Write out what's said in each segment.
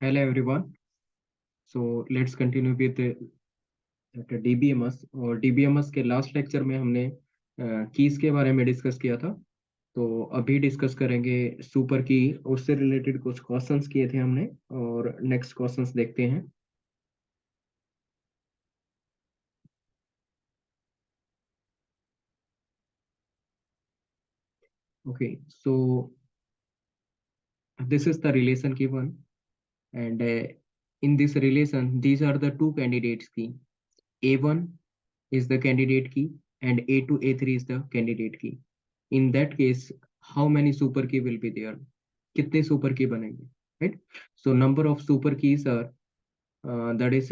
Hello everyone. So let's continue with the DBMS और DBMS के last lecture में हमने कीज के बारे में डिस्कस किया था। तो अभी डिस्कस करेंगे सुपर की, उससे रिलेटेड कुछ क्वेश्चंस किए थे हमने और नेक्स्ट क्वेश्चंस देखते हैं। Okay, so this is the relation given and in this relation these are the two candidates key. A1 is the candidate key and A2 A3 is the candidate key. In that case, how many super key will be there? कितने super key बनेंगे, right? So number of super keys are that is,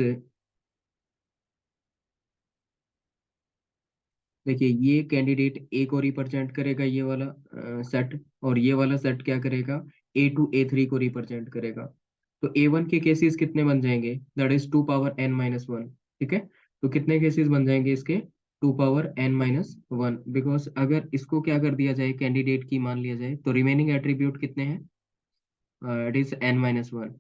देखिए ये candidate ए को represent करेगा, ये वाला set, और ये वाला सेट क्या करेगा, A2 A3 को रिप्रेजेंट करेगा। तो A1 के केसेस कितने बन जाएंगे, दैट इज 2 पावर n-1। ठीक है, तो कितने केसेस बन जाएंगे इसके, 2 पावर n-1, बिकॉज अगर इसको क्या कर दिया जाए, कैंडिडेट की मान लिया जाए, तो रिमेनिंग एट्रीब्यूट कितने हैं, it is n-1।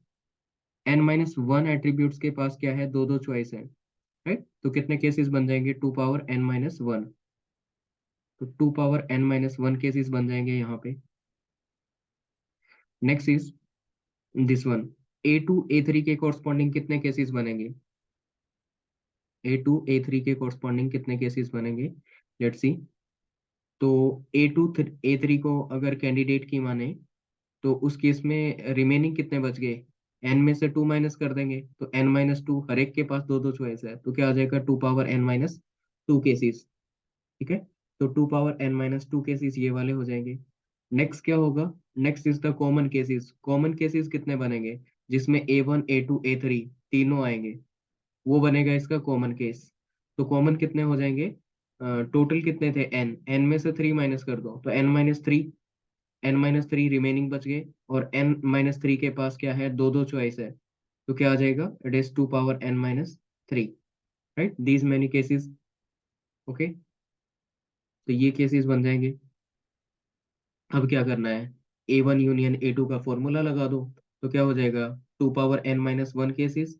n-1 attributes के पास क्या है, दो दो चॉइस है, राइट? तो कितने केसेस बन जाएंगे, 2 पावर n-1। तो 2 पावर n-1 केसेस बन जाएंगे यहाँ पे। Next is this one, A2 A3 के कोरस्पॉन्डिंग कितने केसेस बनेंगे, A2 A3 के कोरस्पॉन्डिंग कितने केसेस बनेंगे, लेट्स सी। तो A2 A3 को अगर कैंडिडेट की माने, तो उस केस में रिमेनिंग कितने बच गए, n में से 2 माइनस कर देंगे, तो n-2, हर एक के पास दो दो चॉइस है, तो क्या आ जाएगा, 2 पावर n-2 केसेस। ठीक है, तो 2 पावर n-2 केसेस ये वाले हो जाएंगे। नेक्स्ट क्या होगा, next is the common cases. Common cases कितने बनेंगे, जिसमें A1 A2 A3 तीनों आएंगे, वो बनेगा इसका कॉमन केस। तो कॉमन कितने हो जाएंगे, टोटल कितने थे, n में से 3 माइनस कर दो, तो n-3 रिमेनिंग बच गए, और n-3 के पास क्या है, दो दो चॉइस है, तो क्या आ जाएगा, it is 2 power n-3, right? These many cases. Okay, तो ये केसेस बन जाएंगे। अब क्या करना है, A1 यूनियन A2 का फॉर्मूला लगा दो, तो क्या हो जाएगा, 2 power n-1 cases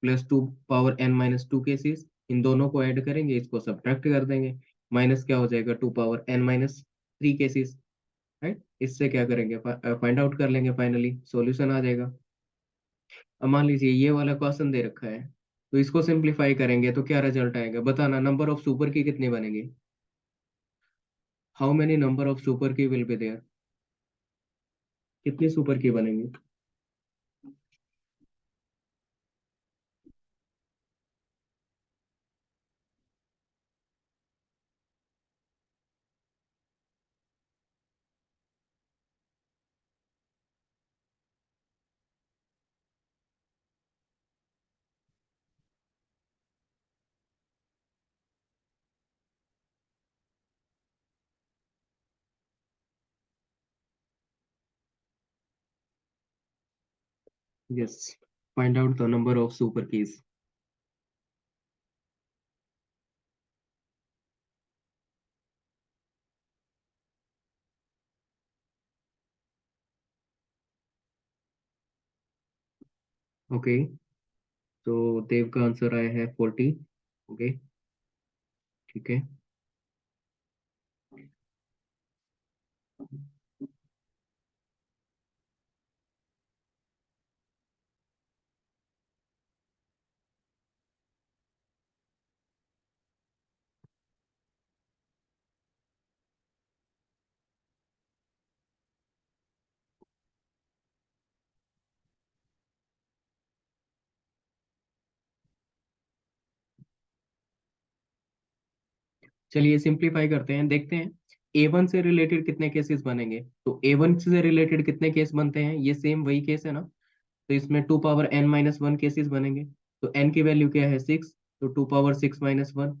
plus 2 power n-2 cases, इन दोनों को ऐड करेंगे, इसको सब्ट्रैक्ट कर देंगे, माइनस क्या हो जाएगा, 2 पावर n-3 केसेस, राइट? इससे क्या करेंगे, फाइंड आउट कर लेंगे, फाइनली सॉल्यूशन आ जाएगा। अब मान लीजिए ये वाला क्वेश्चन दे रखा है, तो इसको सिंप्लीफाई करेंगे तो क्या रिजल्ट आएगा, बताना, नंबर ऑफ सुपर की कितने बनेंगे, how many number of super की विल बी देयर, कितने सुपर की बनेंगे। Yes, find out the number of super keys. Okay, तो देव का आंसर आया है 40। ओके, ठीक है। चलिए सिंप्लीफाई करते हैं, देखते हैं A1 से रिलेटेड कितने केसेस बनेंगे। तो A1 से रिलेटेड कितने केस बनते हैं, ये सेम वही केस है ना, तो इसमें 2 पावर n-1 केसेस बनेंगे। तो n की वैल्यू क्या है, 6, तो 2 पावर 6-1।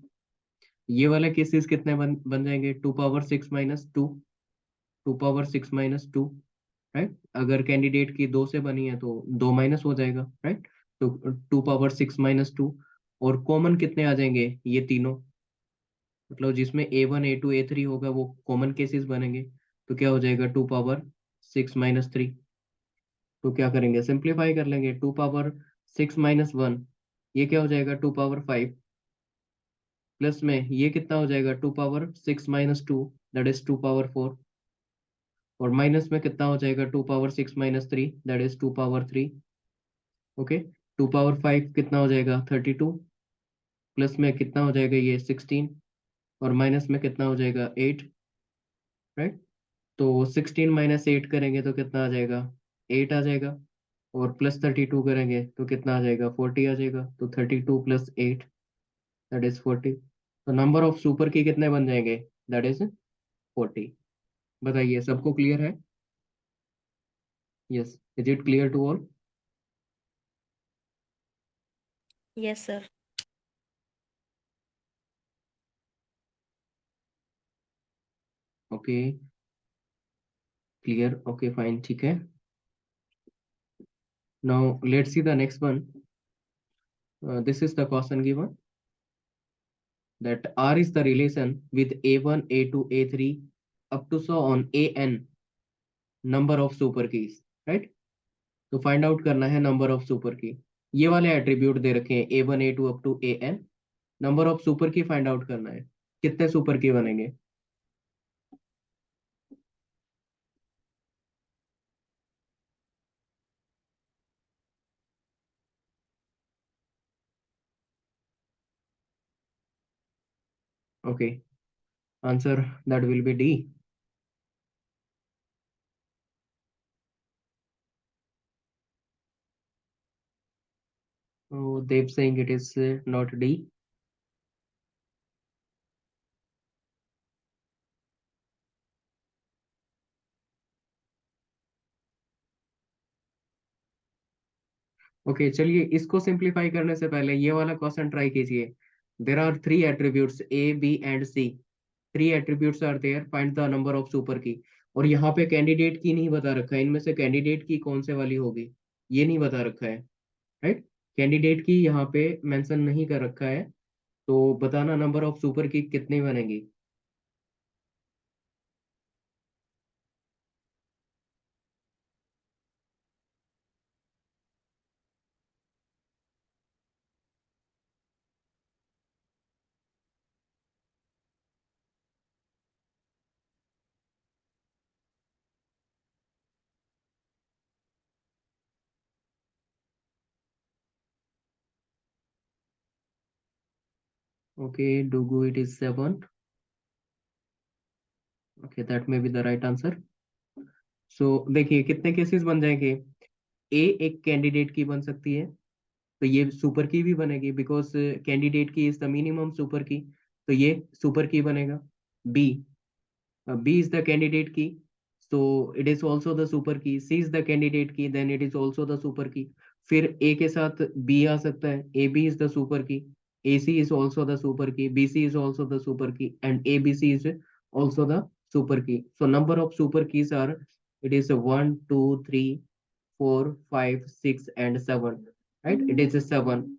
ये वाला केसेस कितने बन जाएंगे, 2 पावर 6-2, 2 पावर 6-2, राइट? अगर कैंडिडेट की दो से बनी है तो दो माइनस हो जाएगा, राइट? तो 2 पावर 6-2, और कॉमन कितने आ जाएंगे, ये तीनों, मतलब जिसमें A1 A2 A3 होगा वो कॉमन केसेस बनेंगे, तो क्या हो जाएगा, 2 पावर 6-3। तो क्या करेंगे, सिंप्लीफाई कर लेंगे। 2 पावर 6 - 1, ये क्या हो जाएगा 2 पावर 5, प्लस में ये कितना हो जाएगा 2 पावर 6 - 2, दैट इज 2 पावर 4, और माइनस में कितना हो जाएगा 2 power 6 - 3, that is 2 power 3। Okay, 2 power 5 कितना हो जाएगा 32, प्लस में कितना हो जाएगा ये 16, और माइनस में कितना हो जाएगा 8, राइट। तो 16 - 8 करेंगे तो कितना आ जाएगा 8 आ जाएगा, और +32 करेंगे तो कितना आ जाएगा 40 आ जाएगा। तो 32 + 8, दैट इज 40। तो नंबर ऑफ सुपर की कितने बन जाएंगे, दैट इज 40। बताइए सबको क्लियर है? Yes, is it clear to all? Yes, sir. Okay, clear, okay fine, ठीक है। Now let's see the next one. This is the question given that R is the relation with A1, A2, A3 up to so on AN number of super keys, right? तो find out करना है number of super की। ये वाले attribute दे रखे हैं A1, A2 up to AN, number of super key find out करना है, कितने सुपर की बनेंगे। Okay, answer that will be D. Dev saying it is not D. Okay, चलिए इसको सिंप्लीफाई करने से पहले ये वाला क्वेश्चन ट्राई कीजिए। There are 3 attributes A, B and C। 3 attributes are there, find the number of super key. और यहाँ पे कैंडिडेट की नहीं बता रखा है, इनमें से कैंडिडेट की कौन से वाली होगी ये नहीं बता रखा है, राइट। कैंडिडेट की यहाँ पे मेंशन नहीं कर रखा है, तो बताना नंबर ऑफ सुपर की कितनी बनेगी। ओके, डूगू it is 7। Okay, that may be the right answer. So देखिए कितने केसेस बन जाएंगे। ए एक कैंडिडेट की बन सकती है, तो ये सुपर की भी बनेगी, because candidate key is the minimum super key, तो ये सुपर की बनेगा। B, B is the candidate key, so it is also the super key. C is the candidate key, then it is also the super key. फिर A के साथ B आ सकता है, AB is the super key, AC is also the super key, BC is also the super key, and ABC is also the super key. So number of super keys are, it is 1, 2, 3, 4, 5, 6, and 7. Right? It is a 7.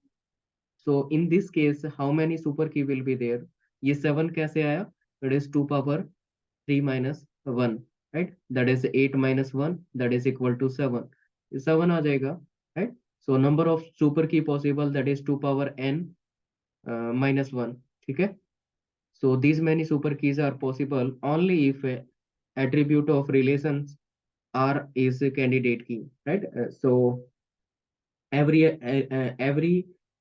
So in this case, how many super key will be there? ये 7 कैसे आया? It is 2 power 3 - 1, right? That is 8 - 1, that is equal to 7. 7 आ जाएगा, right? So number of super key possible, that is 2 power n - 1, ठीक है। So these many super keys are possible only if a attribute of relations R is a candidate key, right? So every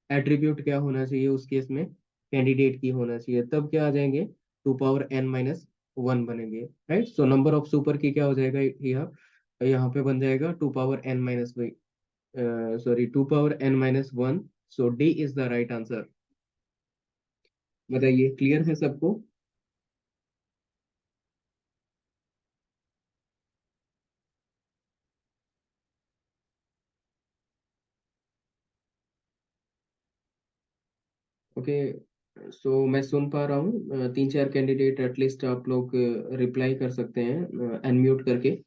attribute क्या होना चाहिए उस case में, candidate की होना चाहिए, तब क्या आ जाएंगे 2 power n - 1 बनेंगे, right. So number of super key क्या हो जाएगा, यहाँ यहाँ पे बन जाएगा 2 power n - 1, sorry 2 power n - 1। So D is the right answer. बताइए क्लियर है सबको? ओके, सो मैं सुन पा रहा हूँ 3 4 कैंडिडेट एटलीस्ट आप लोग रिप्लाई कर सकते हैं अनम्यूट करके।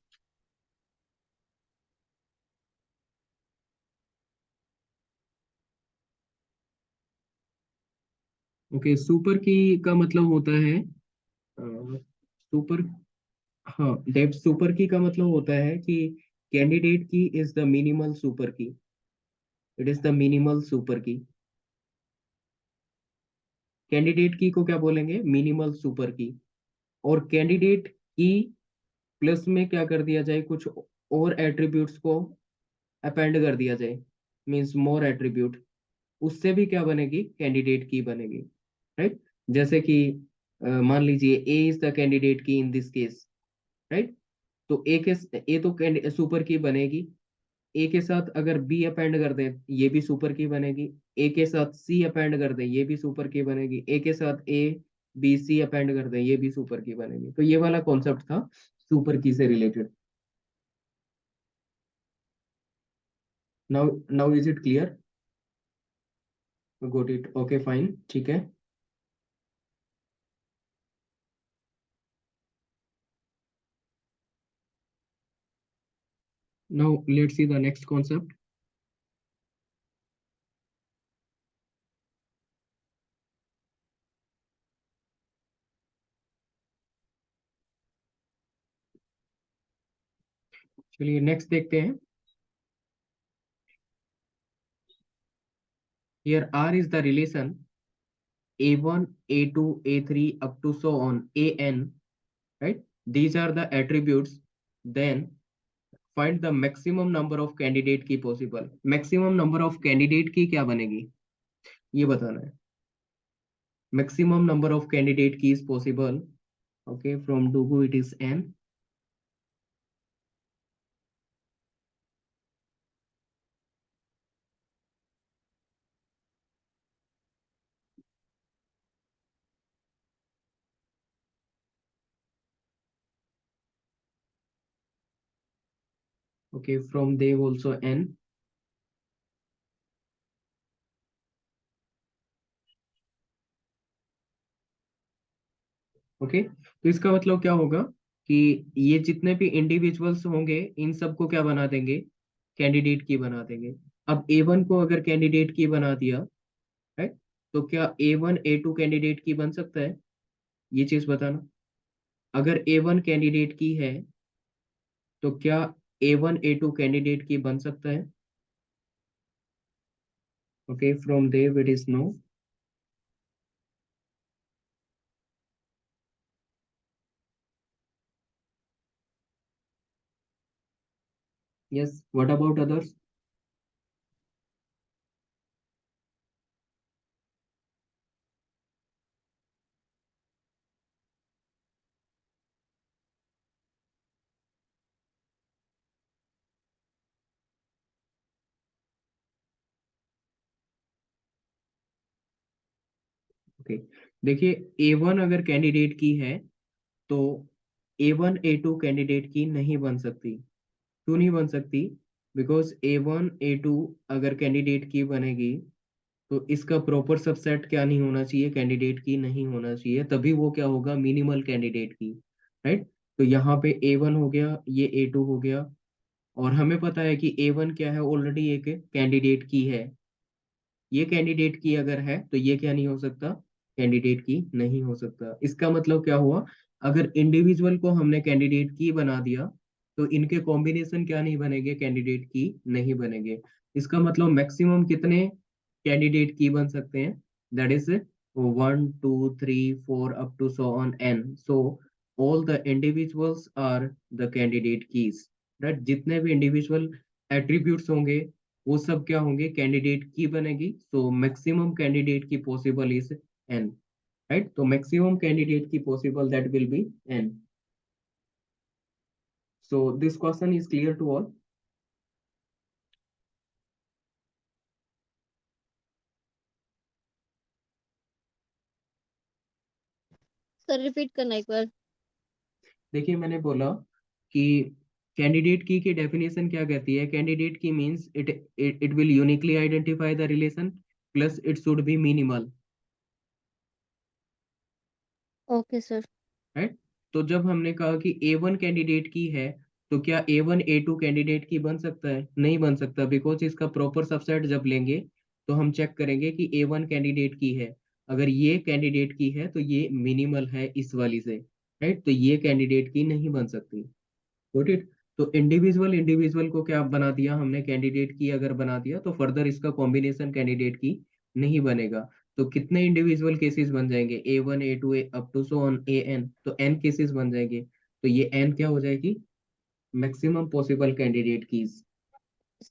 ओके, सुपर की का मतलब होता है सुपर, हाँ डेप्थ सुपर की का मतलब होता है कि candidate key is the minimal super की, it is the minimal super की। कैंडिडेट की को क्या बोलेंगे, मिनिमल सुपर की। और कैंडिडेट की प्लस में क्या कर दिया जाए, कुछ और एट्रीब्यूट्स को अपेंड कर दिया जाए, मींस मोर एट्रीब्यूट, उससे भी क्या बनेगी, कैंडिडेट की बनेगी। राइट। जैसे कि मान लीजिए ए is the candidate key in this case. Right. तो ए के, ए तो सुपर की बनेगी। ए के साथ अगर बी अपेंड कर दें, ये भी सुपर की बनेगी। ए के साथ सी अपेंड कर दें, ये भी सुपर की बनेगी। ए के साथ ए बी सी अपेंड कर दें, ये भी सुपर की बनेगी। तो ये वाला कॉन्सेप्ट था सुपर की से related. Now now is it clear? Got it, okay fine, ठीक है। Now let's see the next concept. चलिए नेक्स्ट देखते हैं। Here are is the relation a1 a2 a3 up to so on an, right? These are the attributes. Then find the maximum number of candidate की possible, maximum number of candidate की क्या बनेगी, ये बताना है। maximum number of candidate की is possible, okay, from Dugu it is n, okay, from Dev also n, okay. तो इसका मतलब क्या होगा कि ये जितने भी इंडिविजुअल्स होंगे इन सबको क्या बना देंगे, कैंडिडेट की बना देंगे। अब A1 को अगर कैंडिडेट की बना दिया, राइट, तो क्या A1 A2 कैंडिडेट की बन सकता है, ये चीज बताना। अगर A1 कैंडिडेट की है तो क्या A1 A2 कैंडिडेट की बन सकता है, okay, from Dev it is no. Yes, what about others? Okay, देखिए A1 अगर कैंडिडेट की है तो A1 A2 कैंडिडेट की नहीं बन सकती। क्यों नहीं बन सकती? बिकॉज A1 A2 अगर कैंडिडेट की बनेगी तो इसका प्रॉपर सबसेट क्या नहीं होना चाहिए, कैंडिडेट की नहीं होना चाहिए, तभी वो क्या होगा, मिनिमल कैंडिडेट की। राइट। तो यहाँ पे A1 हो गया, ये A2 हो गया। और हमें पता है कि A1 क्या है, ऑलरेडी एक कैंडिडेट की है। ये कैंडिडेट की अगर है तो ये क्या नहीं हो सकता, कैंडिडेट की नहीं हो सकता। इसका मतलब क्या हुआ, अगर इंडिविजुअल को हमने कैंडिडेट की बना दिया तो इनके कॉम्बिनेशन क्या नहीं बनेंगे, कैंडिडेट की नहीं बनेंगे। इसका मतलब मैक्सिमम कितने कैंडिडेट की बन सकते हैं, that is 1 2 3 4 up to so on N. So all the individuals are the candidate keys. Right, जितने भी इंडिविजुअल एट्रीब्यूट्स होंगे वो सब क्या होंगे, कैंडिडेट की बनेगी। So maximum candidate key possible is N. Right, तो maximum candidate key possible that will be N. So this question is clear to all? Sir repeat करना एक बार। देखिए मैंने बोला कि कैंडिडेट की डेफिनेशन क्या कहती है, कैंडिडेट की means it it will uniquely identify the relation plus it should be minimal. Okay sir. Right. तो जब हमने कहा कि A1 कैंडिडेट की है तो क्या A1 A2 कैंडिडेट की बन सकता है, नहीं बन सकता, बिकॉज इसका प्रॉपर सबसेट जब लेंगे तो हम चेक करेंगे कि A1 कैंडिडेट की है। अगर ये कैंडिडेट की है तो ये मिनिमल है इस वाली से। राइट, तो ये कैंडिडेट की नहीं बन सकती। Got it? तो इंडिविजुअल इंडिविजुअल को क्या बना दिया हमने, कैंडिडेट की अगर बना दिया तो फर्दर इसका कॉम्बिनेशन कैंडिडेट की नहीं बनेगा। तो कितने इंडिविजुअल केसेस बन जाएंगे, A1 A2 up to so on AN, तो N केसेस बन जाएंगे। तो ये N क्या हो जाएगी, मैक्सिमम पॉसिबल कैंडिडेट कीज।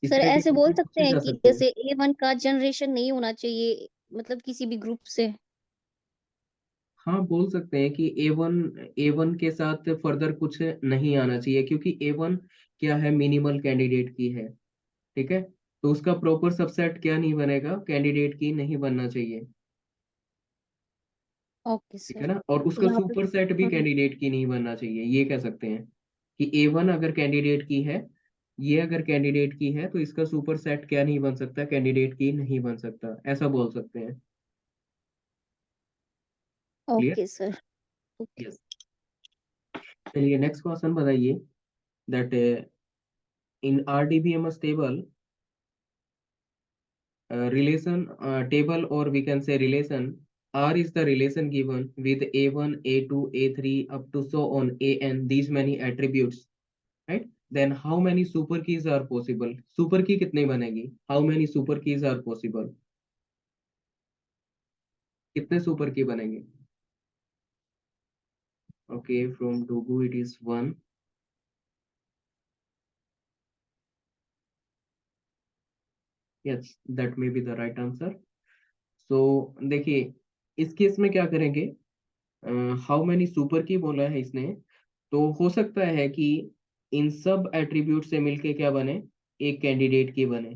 इस सर पे भी ऐसे बोल क्वेश्चन सकते पूछे हैं जा कि सकते हैं। जैसे A1 का जनरेशन नहीं होना चाहिए, मतलब किसी भी ग्रुप से। हाँ बोल सकते हैं कि ए वन के साथ फर्दर कुछ नहीं आना चाहिए, क्योंकि A1 क्या है, मिनिमल कैंडिडेट की है। ठीक है, तो उसका प्रॉपर सबसेट क्या नहीं बनेगा, कैंडिडेट की नहीं बनना चाहिए। ओके ठीक है सर। ना, और उसका यहाँ पे सुपर सेट भी हम्म, कैंडिडेट की नहीं बनना चाहिए, ये कह सकते हैं कि A1 अगर कैंडिडेट की है, ये अगर कैंडिडेट की है तो इसका सुपर सेट क्या नहीं बन सकता, कैंडिडेट की नहीं बन सकता, ऐसा बोल सकते हैं। Clear. Okay sir. Okay. Yes. चलिए नेक्स्ट क्वेश्चन बताइए, that in RDBMS table, relation table, or we can say relation, R is the relation given with A1 A2 A3 up to so on AN, these many attributes, right? Then how many super keys are possible, super key कितनी बनेगी, how many super keys are possible, कितने super key बनेंगे? Okay, from Dogu it is one. Yes, that may be the right answer. So देखिए, इस केस में क्या करेंगे, हाउ मैनी सुपर की बोला है इसने, तो हो सकता है कि इन सब एट्रीब्यूट से मिलके क्या बने, एक कैंडिडेट की बने,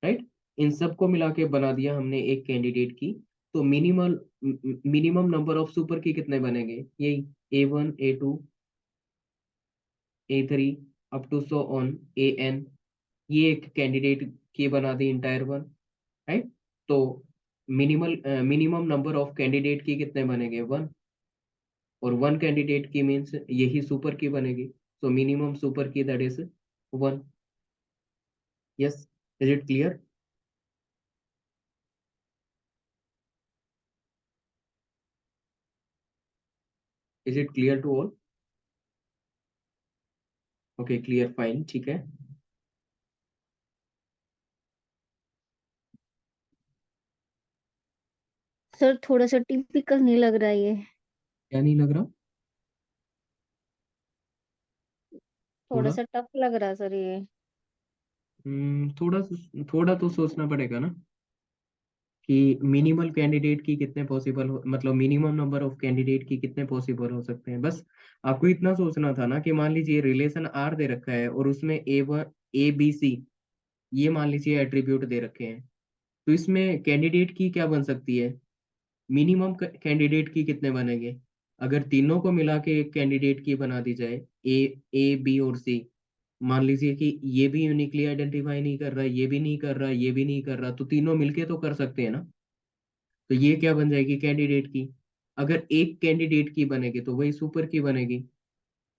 राइट। इन सब को मिला के बना दिया हमने एक कैंडिडेट की। तो मिनिमम नंबर ऑफ सुपर की कितने बनेंगे, यही A1 A2 A3 up to so on AN, ये एक कैंडिडेट की बना दी इंटायर वन, राइट। तो minimum number of candidate key कितने बनेंगे, वन, और वन कैंडिडेट की मीन्स यही सुपर की बनेगी। So minimum super key that is one. Yes, is it clear? Is it clear to all? Okay, clear, fine, ठीक है। Sir थोड़ा सा typical नहीं लग रहा है ये। क्या नहीं लग रहा? थोड़ा थोड़ा, सा टफ लग रहा है सर ये। थोड़ा, थोड़ा तो सोचना पड़ेगा ना, कि मिनिमल कैंडिडेट की कितने पॉसिबल हो, मतलब minimum number of candidate key कितने पॉसिबल हो सकते हैं, बस आपको इतना सोचना था ना, कि मान लीजिए रिलेशन आर दे रखा है और उसमें A1 ABC, ये मान लीजिए एट्रीब्यूट दे रखे हैं, तो इसमें कैंडिडेट की क्या बन सकती है, मिनिमम कैंडिडेट की कितने बनेंगे, अगर तीनों को मिला के एक कैंडिडेट की बना दी जाए, A B और C, मान लीजिए कि ये भी यूनिकली आइडेंटिफाई नहीं कर रहा, ये भी नहीं कर रहा, ये भी नहीं कर रहा, तो तीनों मिलके तो कर सकते हैं ना। तो ये क्या बन जाएगी, कैंडिडेट की। अगर एक कैंडिडेट की बनेगी तो वही सुपर की बनेगी,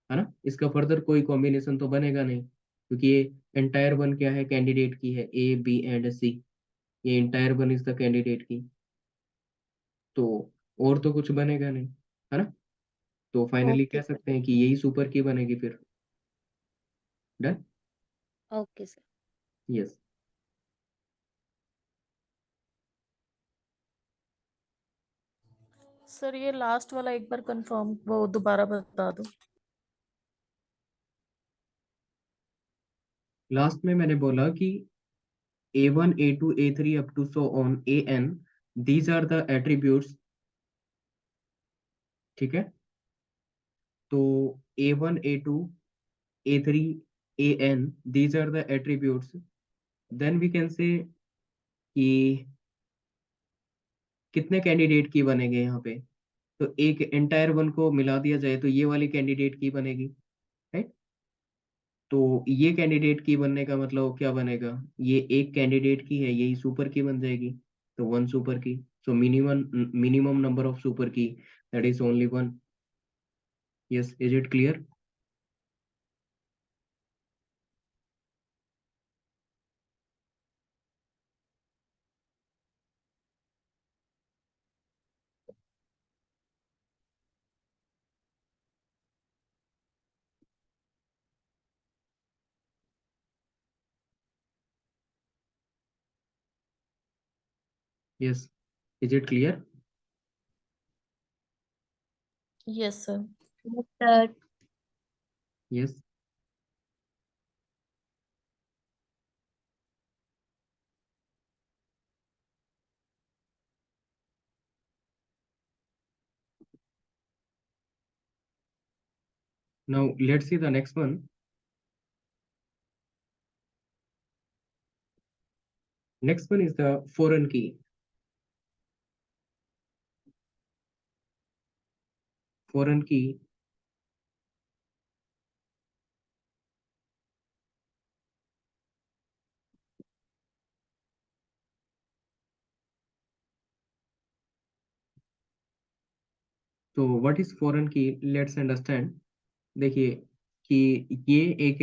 है ना, इसका फर्दर कोई कॉम्बिनेशन तो बनेगा नहीं, क्योंकि ये एंटायर वन क्या है, कैंडिडेट की है, A B and C, ये entire one is the candidate key. तो और तो कुछ बनेगा नहीं, है ना। तो फाइनली ओके कह सर। सकते हैं कि यही सुपर की बनेगी फिर। Done. Okay sir. Yes. Sir ये लास्ट वाला एक बार कंफर्म वो दोबारा बता दो। लास्ट में मैंने बोला कि A1 A2 A3 up to so on AN, these are the attributes. ठीक है, तो A1 A2 A3 AN, these are the attributes, then we can say कि कितने कैंडिडेट की बनेंगे यहाँ पे, तो एक एंटायर वन को मिला दिया जाए तो ये वाली कैंडिडेट की बनेगी, राइट। तो ये कैंडिडेट की बनने का मतलब क्या बनेगा, ये एक कैंडिडेट की है, यही सुपर की बन जाएगी, तो one super key. So minimum minimum number of super key, that is only one. Yes, is it clear? Yes. Is it clear? Yes, sir. Yes, sir. Yes. Now let's see the next one. Next one is the foreign key. Foreign key. तो what is foreign key? Let's understand. देखिए कि ये एक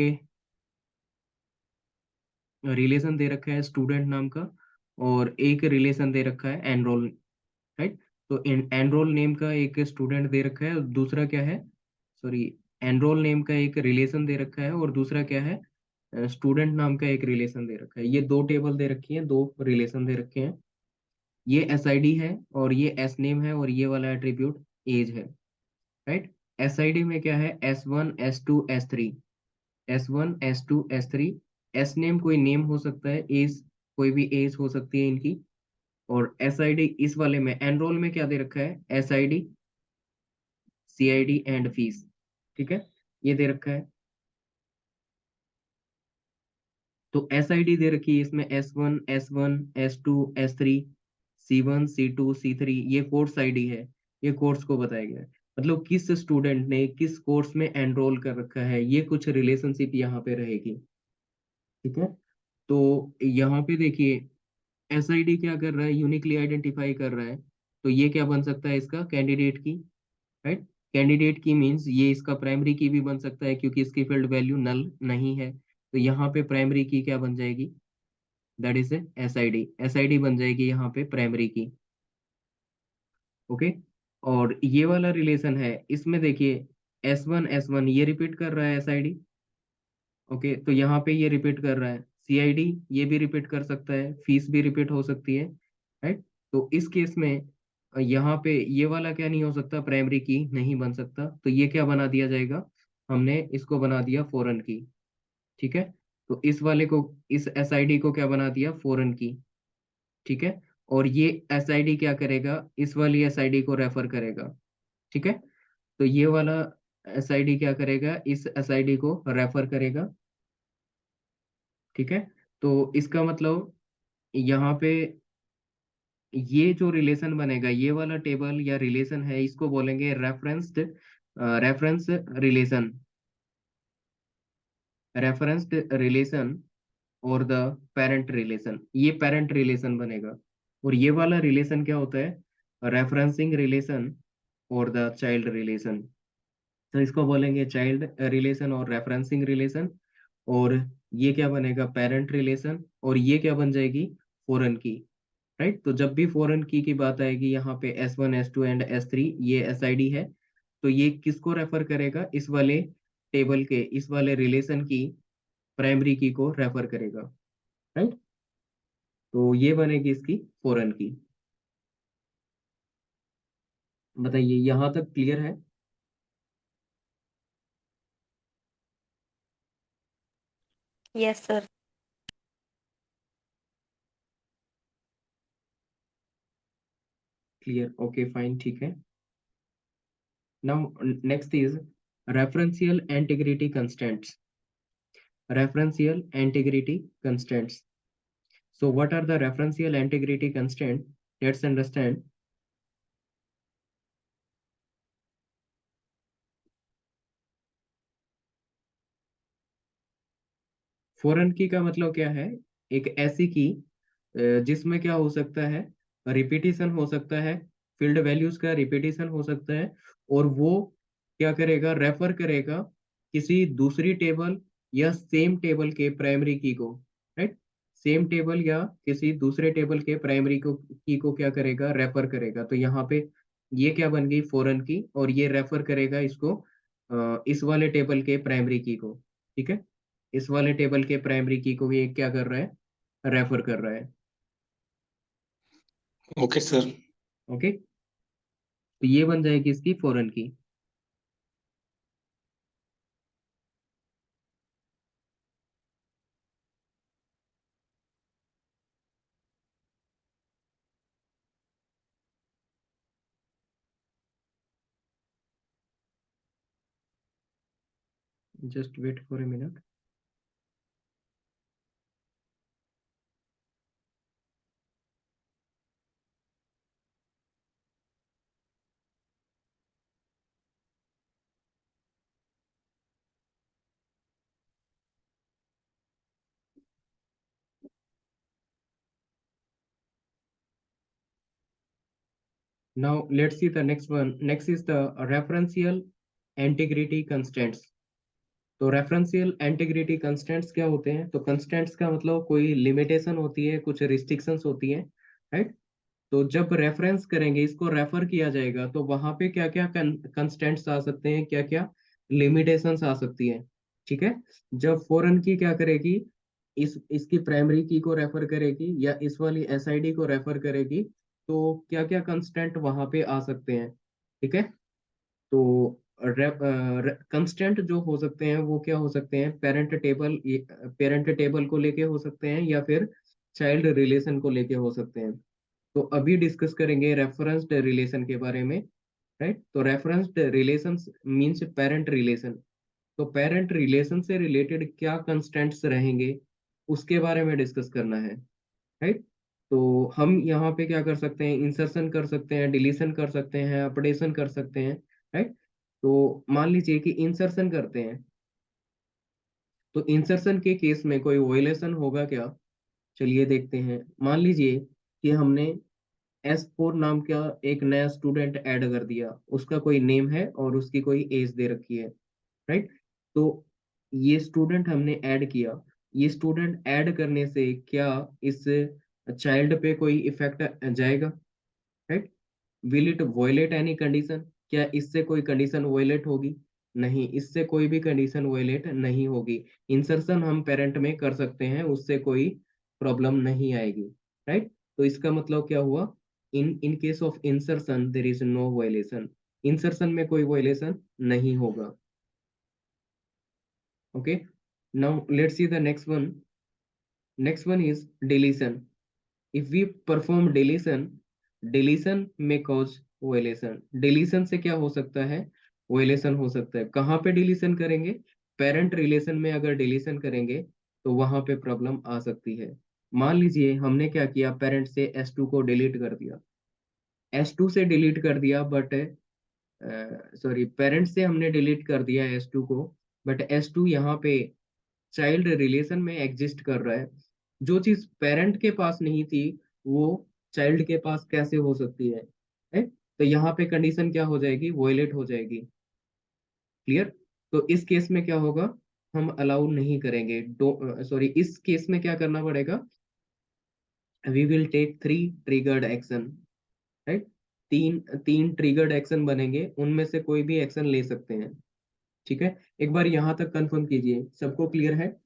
relation दे रखा है student नाम का, और एक रिलेशन दे रखा है एनरोल, राइट। तो एनरोल नेम का एक स्टूडेंट दे रखा है, और दूसरा क्या है, सॉरी, एनरोल नेम का एक रिलेशन दे रखा है, और दूसरा क्या है, स्टूडेंट नाम का एक रिलेशन दे रखा है। ये दो टेबल दे रखी है, दो रिलेशन दे रखे हैं। ये एस आई डी है, और ये एस नेम है, और ये वाला एट्रीब्यूट एज है, राइट। एस आई डी में क्या है, S1 S2 S3, S1 S2 S3। S name कोई नेम हो सकता है, एज कोई भी एज हो सकती है इनकी। और एस आई डी इस वाले में एनरोल में क्या दे रखा है, SID CID एंड फीस, ठीक है, ये दे रखा है। तो SID दे रखी है इसमें S1 S1 S2 S3, C1 C2 C3, ये कोर्स आईडी है, ये कोर्स को बताया गया है। मतलब किस स्टूडेंट ने किस कोर्स में एनरोल कर रखा है, ये कुछ रिलेशनशिप यहाँ पे रहेगी, ठीक है। तो यहाँ पे देखिए SID क्या कर रहा है, यूनिकली आइडेंटिफाई कर रहा है। तो ये क्या बन सकता है इसका, कैंडिडेट की, राइट। कैंडिडेट की मींस ये इसका प्राइमरी की भी बन सकता है, क्योंकि इसकी फील्ड वैल्यू नल नहीं है। तो यहाँ पे प्राइमरी की क्या बन जाएगी, that is S I D बन जाएगी यहाँ पे प्राइमरी की, ओके। और ये वाला रिलेशन है, इसमें देखिए S1 S1 ये रिपीट कर रहा है SID, ओके। तो यहाँ पे ये रिपीट कर रहा है CID, ये भी रिपीट कर सकता है, फीस भी रिपीट हो सकती है, राइट। तो इस केस में यहाँ पे ये वाला क्या नहीं हो सकता, प्राइमरी की नहीं बन सकता। तो ये क्या बना दिया जाएगा, हमने इसको बना दिया फॉरेन की, ठीक है। तो इस वाले को, इस SID को क्या बना दिया, फॉरेन की, ठीक है। और ये SID क्या करेगा, इस वाली SID को रेफर करेगा, ठीक है। तो ये वाला SID क्या करेगा, इस SID को रेफर करेगा, ठीक है। तो इसका मतलब यहाँ पे ये जो रिलेशन बनेगा, ये वाला टेबल या रिलेशन है, इसको बोलेंगे रेफरेंस रिलेशन, रेफरेंस्ड रिलेशन और द पेरेंट रिलेशन, ये पेरेंट रिलेशन बनेगा। और ये वाला रिलेशन क्या होता है, रेफरेंसिंग रिलेशन और द चाइल्ड रिलेशन। तो इसको बोलेंगे चाइल्ड रिलेशन और रेफरेंसिंग रिलेशन। और ये क्या बनेगा, पेरेंट रिलेशन, और ये क्या बन जाएगी, फॉरेन की, राइट। तो जब भी फॉरेन की बात आएगी यहाँ पे S1 S2 एंड S3, ये SID है। तो ये किसको रेफर करेगा, इस वाले टेबल के, इस वाले रिलेशन की प्राइमरी की को रेफर करेगा, राइट। तो ये बनेगी इसकी फॉरेन की। बताइए यहाँ तक क्लियर है? Yes, sir. Clear, okay fine, ठीक है। Now next is referential integrity constants. Referential integrity constants. So what are the referential integrity constant? Let's understand. Foreign की का मतलब क्या है, एक ऐसी की जिसमें क्या हो सकता है, रिपीटिशन हो सकता है, फील्ड वैल्यूज का रिपीटिशन हो सकता है, और वो क्या करेगा, रेफर करेगा किसी दूसरी टेबल या सेम टेबल के प्राइमरी की को, राइट। सेम टेबल या किसी दूसरे टेबल के प्राइमरी को की को क्या करेगा, रेफर करेगा। तो यहाँ पे ये क्या बन गई, फॉरेन की, और ये रेफर करेगा इसको इस वाले टेबल के प्राइमरी की को, ठीक है। इस वाले टेबल के प्राइमरी की को ये क्या कर रहा है, रेफर कर रहा है। Okay sir. ओके, तो ये बन जाएगी इसकी foreign key. Just wait for a minute. Now let's see the next one. Next is the referential integrity constants. तो रेफरेंशियल इंटीग्रिटी कंस्टेंट्स क्या होते हैं? तो कंस्टेंट्स का मतलब कोई लिमिटेशन होती है, कुछ रिस्ट्रिक्शंस होती है, राइट? तो जब रेफरेंस करेंगे, इसको रेफर किया जाएगा, तो वहां पे क्या क्या कंस्टेंट्स आ सकते हैं, क्या क्या लिमिटेशंस आ सकती है, ठीक है? जब फॉरेन की क्या करेगी, इसकी प्राइमरी की को रेफर करेगी या इस वाली एसआईडी को रेफर करेगी, तो क्या क्या कंस्टेंट वहां पे आ सकते हैं, ठीक है? तो कंस्टेंट जो हो सकते हैं वो क्या हो सकते हैं? पेरेंट टेबल को लेके हो सकते हैं या फिर चाइल्ड रिलेशन को लेके हो सकते हैं। तो अभी डिस्कस करेंगे रेफरेंस्ड रिलेशन के बारे में, राइट? तो referenced relation means parent relation. तो पेरेंट रिलेशन से रिलेटेड क्या कंस्टेंट्स रहेंगे, उसके बारे में डिस्कस करना है, राइट? तो हम यहाँ पे क्या कर सकते हैं? इंसर्शन कर सकते हैं, डिलीशन कर सकते हैं, अपडेशन कर सकते हैं, राइट? तो मान लीजिए कि इंसर्शन करते हैं, तो इंसर्शन के केस में कोई वॉयलेशन होगा क्या? चलिए देखते हैं। मान लीजिए कि हमने S4 नाम का एक नया स्टूडेंट ऐड कर दिया, उसका कोई नेम है और उसकी कोई एज दे रखी है, राइट? तो ये स्टूडेंट हमने ऐड किया, ये स्टूडेंट ऐड करने से क्या इस चाइल्ड पे कोई इफेक्ट जाएगा, right? Will it violate any condition? क्या इससे कोई कंडीशन वॉयलेट होगी? नहीं, इससे कोई भी कंडीशन वॉयलेट नहीं होगी। इंसर्शन हम पेरेंट में कर सकते हैं, उससे कोई प्रॉब्लम नहीं आएगी, राइट? तो इसका मतलब क्या हुआ? In case of insertion there is no violation. Insertion में कोई वायलेशन नहीं होगा। Okay, now let's see the next one. Next one is deletion. If we perform deletion, deletion में कॉज वायलेशन। डिलीशन से क्या हो सकता है? वायलेशन हो सकता है। कहाँ पे डिलीशन करेंगे? पेरेंट रिलेशन में अगर डिलीशन करेंगे तो वहां पे प्रॉब्लम आ सकती है। मान लीजिए हमने क्या किया, पेरेंट से S2 को डिलीट कर दिया, S2 से डिलीट कर दिया, बट सॉरी, पेरेंट से हमने डिलीट कर दिया S2 को, बट S2 यहाँ पे चाइल्ड रिलेशन में एग्जिस्ट कर रहा है। जो चीज पेरेंट के पास नहीं थी, वो चाइल्ड के पास कैसे हो सकती है? तो यहाँ पे कंडीशन क्या हो जाएगी? वॉयलेट हो जाएगी। क्लियर? तो इस केस में क्या होगा? हम अलाउ नहीं करेंगे। सॉरी, इस केस में क्या करना पड़ेगा? We will take 3 triggered action, right? तीन तीन ट्रिगर्ड एक्शन बनेंगे, उनमें से कोई भी एक्शन ले सकते हैं, ठीक है? एक बार यहाँ तक कंफर्म कीजिए, सबको क्लियर है?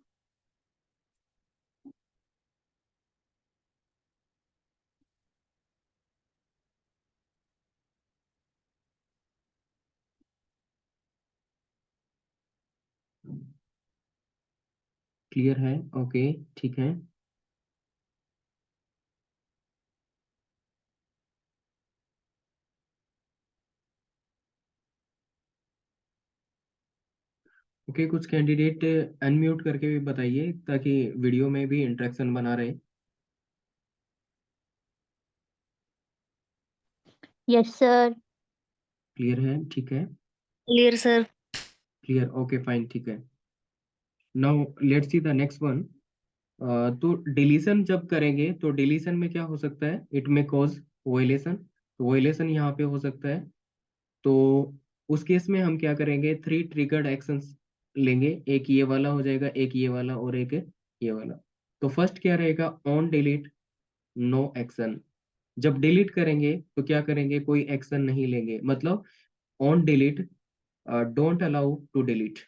क्लियर है? ओके, ठीक है। ओके, कुछ कैंडिडेट अनम्यूट करके भी बताइए ताकि वीडियो में भी इंटरेक्शन बना रहे। Yes sir. क्लियर है? ठीक है। Clear sir. Clear, okay, fine, ठीक है। Now let's see the next one. तो डिलीशन जब करेंगे तो डिलीशन में क्या हो सकता है? इट में कॉज वॉयलेशन। तो वॉयलेशन यहाँ पे हो सकता है। तो उस केस में हम क्या करेंगे? 3 ट्रिगर्ड एक्शंस लेंगे, एक ये वाला हो जाएगा, एक ये वाला और एक ये वाला। तो फर्स्ट क्या रहेगा? On delete no action. जब डिलीट करेंगे तो क्या करेंगे? कोई एक्शन नहीं लेंगे। मतलब on delete don't allow to delete.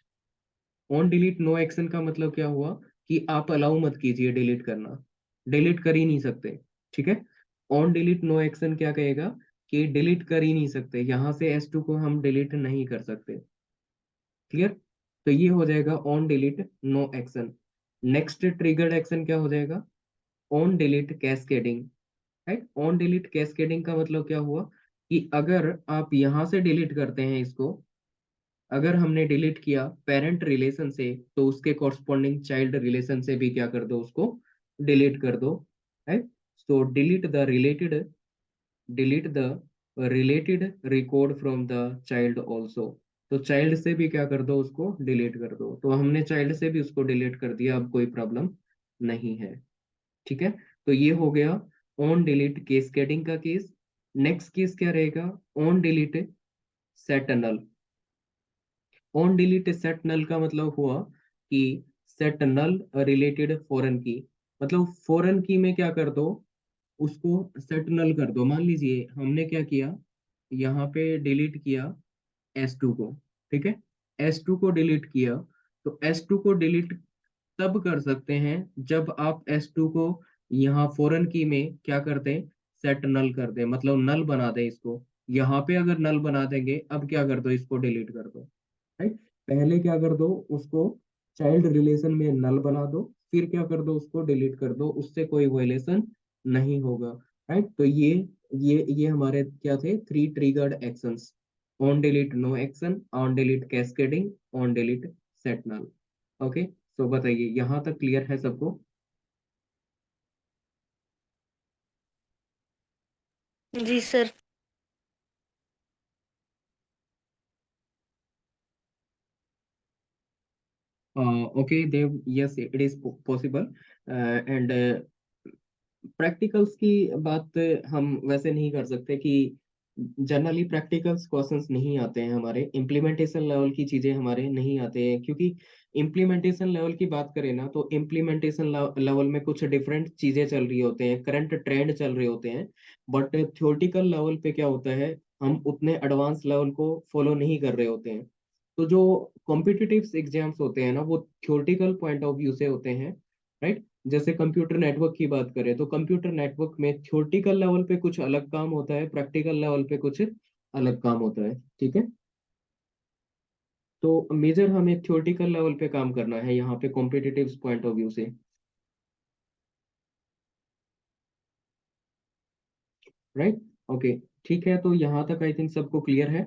On delete no action का मतलब क्या हुआ? कि आप अलाउ मत कीजिए डिलीट करना, डिलीट कर ही नहीं सकते, ठीक है? ऑन डिलीट नो एक्शन क्या कहेगा कि डिलीट कर ही नहीं सकते, यहाँ से S2 को हम डिलीट नहीं कर सकते। क्लियर? तो ये हो जाएगा on delete no action. Next triggered action क्या हो जाएगा? On delete cascading. Right, on delete cascading का मतलब क्या हुआ कि अगर आप यहाँ से डिलीट करते हैं इसको, अगर हमने डिलीट किया पेरेंट रिलेशन से, तो उसके कॉरस्पॉन्डिंग चाइल्ड रिलेशन से भी क्या कर दो, उसको डिलीट कर दो। Right, so delete the related record from the child also. तो चाइल्ड से भी क्या कर दो, उसको डिलीट कर दो। तो हमने चाइल्ड से भी उसको डिलीट कर दिया, अब कोई प्रॉब्लम नहीं है। ठीक है, तो ये हो गया ऑन डिलीट केस्केडिंग का केस। नेक्स्ट केस क्या रहेगा? On delete set null. On delete set null का मतलब हुआ कि सेट नल रिलेटेड फॉरेन की, मतलब फॉरेन की में क्या कर दो, उसको सेट नल कर दो। मान लीजिए हमने क्या किया, यहाँ पे डिलीट किया S2 को। ठीक है, S2 को डिलीट किया, तो S2 को डिलीट तब कर सकते हैं जब आप S2 को यहाँ फॉरेन की में क्या कर दें, सेट नल कर दें, मतलब नल बना दें इसको। यहाँ पे अगर नल बना देंगे, अब क्या कर दो, इसको डिलीट कर दो। राइट, पहले क्या कर दो, उसको चाइल्ड रिलेशन में नल बना दो, फिर क्या कर दो, उसको डिलीट कर दो, उससे कोई वायलेशन नहीं होगा। राइट, तो ये हमारे क्या थे, three triggered actions: on delete no action, on delete cascading, on delete set null. Okay, तो बताइए यहाँ तक क्लियर है सबको? जी sir. Okay Dev, yes it is possible. And practicals की बात हम वैसे नहीं कर सकते कि जनरली प्रैक्टिकल्स क्वेश्चंस नहीं आते हैं हमारे, इम्प्लीमेंटेशन लेवल की चीजें हमारे नहीं आते हैं, क्योंकि इम्प्लीमेंटेशन लेवल की बात करें ना, तो इम्प्लीमेंटेशन लेवल में कुछ डिफरेंट चीजें चल रही होते हैं, करंट ट्रेंड चल रहे होते हैं। बट थ्योरेटिकल लेवल पे क्या होता है, हम उतने एडवांस लेवल को फॉलो नहीं कर रहे होते हैं। तो जो कॉम्पिटिटिव एग्जाम्स होते हैं ना, वो थ्योरेटिकल पॉइंट ऑफ व्यू से होते हैं। राइट, जैसे कंप्यूटर नेटवर्क की बात करें, तो कंप्यूटर नेटवर्क में थ्योरेटिकल लेवल पे कुछ अलग काम होता है, प्रैक्टिकल लेवल पे कुछ अलग काम होता है। ठीक है, तो मेजर हमें थ्योरेटिकल लेवल पे काम करना है यहाँ पे कॉम्पिटिटिव पॉइंट ऑफ व्यू से। राइट, ओके, ठीक है, तो यहाँ तक आई थिंक सबको क्लियर है।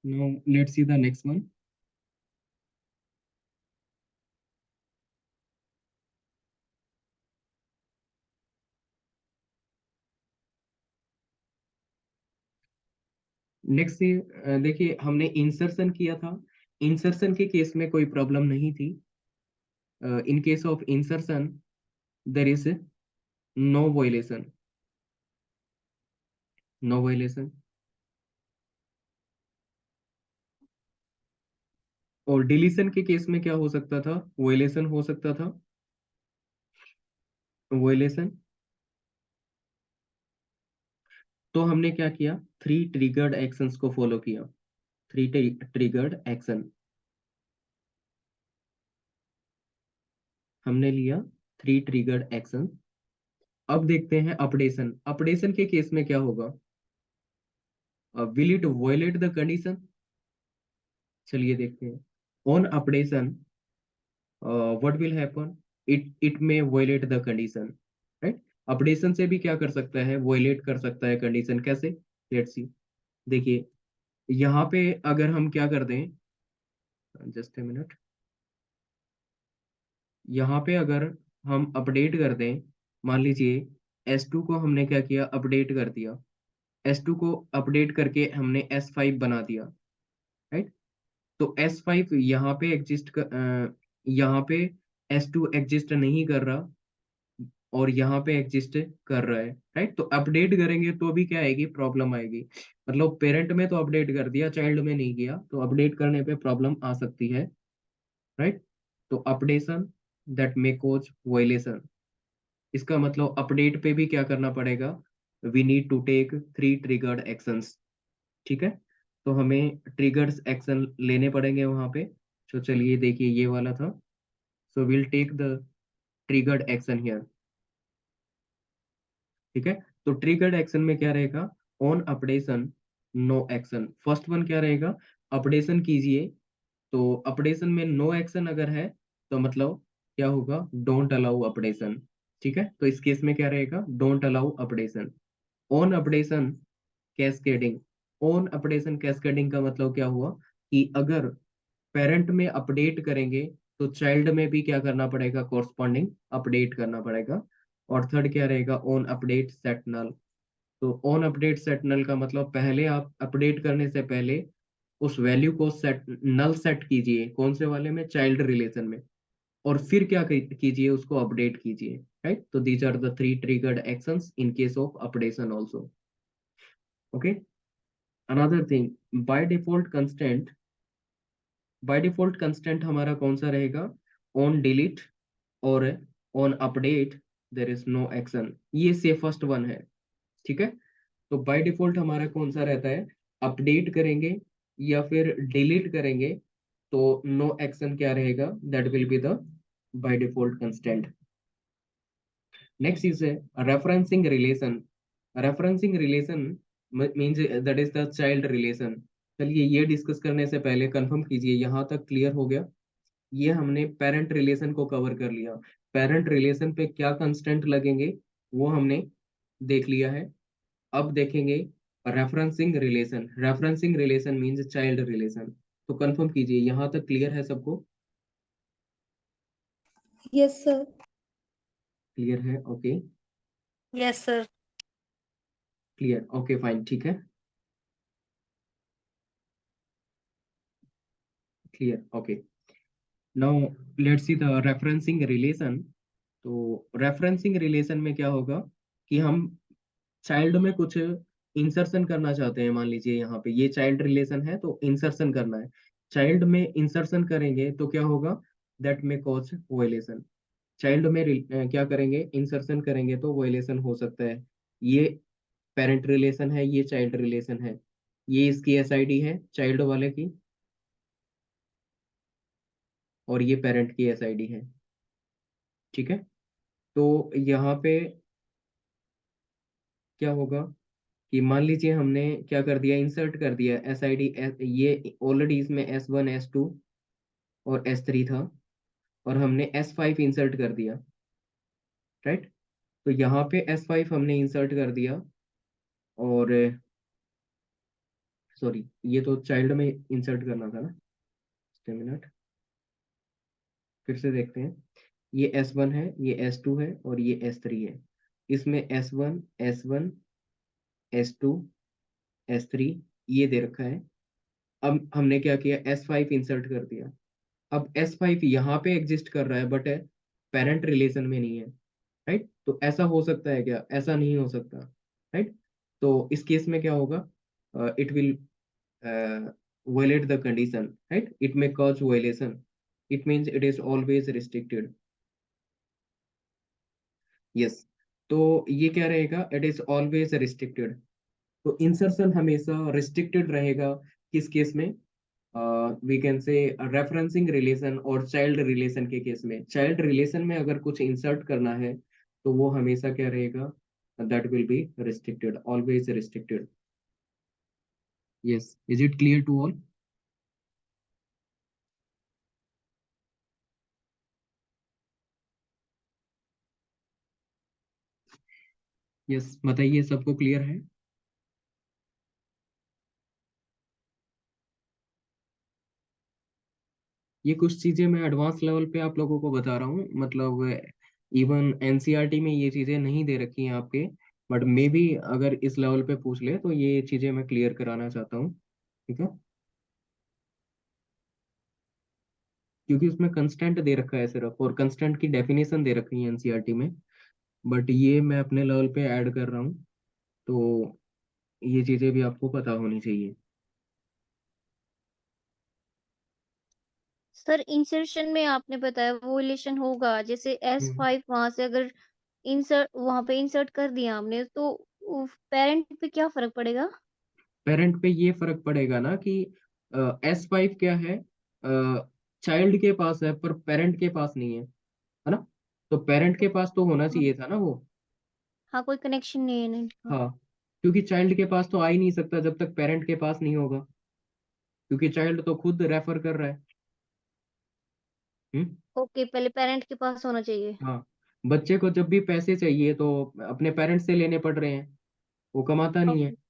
Now let's see the next one. Next से देखिए, हमने इंसर्शन किया था। इंसर्शन के केस में कोई प्रॉब्लम नहीं थी। In case of insertion there is no violation, no violation. और डिलीशन के केस में क्या हो सकता था, वायलेशन हो सकता था, वायलेशन। तो हमने क्या किया, थ्री ट्रिगर्ड एक्शंस को फॉलो किया, थ्री ट्रिगर्ड एक्शन हमने लिया, थ्री ट्रिगर्ड एक्शन। अब देखते हैं अपडेशन। अपडेशन के केस में क्या होगा, will it violate the condition? चलिए देखते हैं। On updation what will happen, it may violate the condition. Right, updation से भी क्या कर सकता है, वायलेट कर सकता है कंडीशन। कैसे? Let's see. देखिए, यहाँ पे अगर हम क्या कर दें, जस्ट ए मिनट, यहाँ पे अगर हम अपडेट कर दें, मान लीजिए S2 को हमने क्या किया, अपडेट कर दिया। S2 को अपडेट करके हमने S5 बना दिया। राइट, तो S5 यहाँ पे यहाँ पे S2 एग्जिस्ट नहीं कर रहा, और यहाँ पे एग्जिस्ट कर रहा है। राइट, तो अपडेट करेंगे तो भी क्या आएगी, प्रॉब्लम आएगी। मतलब पेरेंट में तो अपडेट कर दिया, चाइल्ड में नहीं किया, तो अपडेट करने पे प्रॉब्लम आ सकती है। राइट, तो updation that may cause violation, इसका मतलब अपडेट पे भी क्या करना पड़ेगा, we need to take three triggered actions. ठीक है, तो हमें ट्रिगर्ड एक्शन लेने पड़ेंगे वहां पे। तो चलिए देखिए, ये वाला था, so will take the triggered action here. ठीक है, तो ट्रिगर्ड एक्शन में क्या रहेगा, on updation no action. First one क्या रहेगा, अपडेशन कीजिए, तो अपडेशन में नो एक्शन अगर है तो मतलब क्या होगा, डोंट अलाउ अपडेशन। ठीक है, तो इस केस में क्या रहेगा, don't allow updation. On updation cascading, on updation cascading का मतलब क्या हुआ कि अगर पेरेंट में अपडेट करेंगे तो चाइल्ड में भी क्या करना पड़ेगा, कोरस्पॉन्डिंग अपडेट करना पड़ेगा। और थर्ड क्या रहेगा, ऑन अपडेट सेट नल। तो ऑन अपडेट सेट नल का मतलब पहले आप अपडेट करने से पहले उस वैल्यू को सेट नल सेट कीजिए, कौन से वाले में, चाइल्ड रिलेशन में, और फिर क्या कीजिए, उसको अपडेट कीजिए। राइट, तो these are the three triggered actions in case of updation also. Okay, another thing, by default constant, by default constant हमारा कौन सा रहेगा, ऑन डिलीट और on update there is no action, ये सेफेस्ट वन है। ठीक है, तो बाय डिफॉल्ट हमारा कौन सा रहता है, अपडेट करेंगे या फिर डिलीट करेंगे तो नो एक्शन क्या रहेगा, that will be the by default constant. Next is referencing relation. Referencing relation means that is the child relation. चलिए ये डिस्कस करने से पहले कंफर्म कीजिए यहाँ तक क्लियर हो गया। ये हमने पेरेंट रिलेशन को कवर कर लिया, पेरेंट रिलेशन पे क्या कंस्टेंट लगेंगे वो हमने देख लिया है। अब देखेंगे referencing relation. Referencing relation means child relation. तो कंफर्म कीजिए यहाँ तक क्लियर है सबको, यस सर। क्लियर है, okay, yes sir. Clear, okay fine, ठीक है, clear, okay. Now let's see the referencing relation. तो रेफरेंसिंग रिलेशन में क्या होगा कि हम चाइल्ड में कुछ इंसर्शन करना चाहते हैं, मान लीजिए यहाँ पे ये चाइल्ड रिलेशन है तो इंसर्शन करना है, चाइल्ड में इंसर्शन करेंगे तो क्या होगा, दैट में कॉज वायलेशन। चाइल्ड में क्या करेंगे, इंसर्शन करेंगे तो वायलेशन हो सकता है। ये पेरेंट रिलेशन है, ये चाइल्ड रिलेशन है, ये इसकी एसआईडी है चाइल्ड वाले की, और ये पेरेंट की एसआईडी है। ठीक है, तो यहाँ पे क्या होगा कि मान लीजिए हमने क्या कर दिया, इंसर्ट कर दिया एस आई डी, ये ऑलरेडी इसमें S1 S2 और S3 था, और हमने S5 इंसर्ट कर दिया। राइट, तो यहाँ पे S5 हमने इंसर्ट कर दिया, और सॉरी ये तो चाइल्ड में इंसर्ट करना था ना, एक मिनट फिर से देखते हैं। ये S1 है, ये S2 है और ये S3 है। इसमें S1 S1 S2 S3 ये दे रखा है। अब हमने क्या किया, S5 इंसर्ट कर दिया। अब S5 यहाँ पे एग्जिस्ट कर रहा है बट पेरेंट रिलेशन में नहीं है। राइट, तो ऐसा हो सकता है क्या, ऐसा नहीं हो सकता। राइट, तो इस केस में क्या होगा, it will violate the condition, right, it may cause violation, it means it is always restricted। yes, तो ये क्या रहेगा, it is always restricted। तो इंसर्शन हमेशा रिस्ट्रिक्टेड रहेगा, किस केस में, we can say referencing relation और चाइल्ड रिलेशन के केस में। चाइल्ड रिलेशन में अगर कुछ इंसर्ट करना है तो वो हमेशा क्या रहेगा, that will be restricted, always restricted. Yes, is it clear to all? Yes, बताइए सबको क्लियर है? ये कुछ चीजें मैं एडवांस लेवल पे आप लोगों को बता रहा हूँ, मतलब इवन एनसीईआरटी में ये चीजें नहीं दे रखी हैं आपके, बट मे बी अगर इस लेवल पे पूछ ले तो ये चीजें मैं क्लियर कराना चाहता हूँ। ठीक है, क्योंकि उसमें कंस्टेंट दे रखा है सिर्फ, और कंस्टेंट की डेफिनेशन दे रखी है एनसीईआरटी में, बट ये मैं अपने लेवल पे ऐड कर रहा हूँ, तो ये चीजें भी आपको पता होनी चाहिए। सर इंसर्शन में आपने बताया वो रिलेशन होगा, जैसे S5 वहां से अगर इंसर्ट वहां पे इंसर्ट कर दिया हमने तो पेरेंट पे क्या फर्क पड़ेगा? पेरेंट पे ये फर्क पड़ेगा ना कि S5 क्या है, चाइल्ड के पास है पर पेरेंट के पास नहीं है, है ना, तो पेरेंट के पास तो होना चाहिए था ना वो। हाँ, कोई कनेक्शन नहीं है इनका। हाँ, क्योंकि चाइल्ड के पास तो आ ही नहीं सकता जब तक पेरेंट के पास नहीं होगा, क्योंकि चाइल्ड तो खुद रेफर कर रहा है। हम्म। ओके, पहले पेरेंट के पास होना चाहिए। हाँ, बच्चे को जब भी पैसे चाहिए तो अपने पेरेंट्स से लेने पड़ रहे हैं, वो कमाता नहीं है। ओके।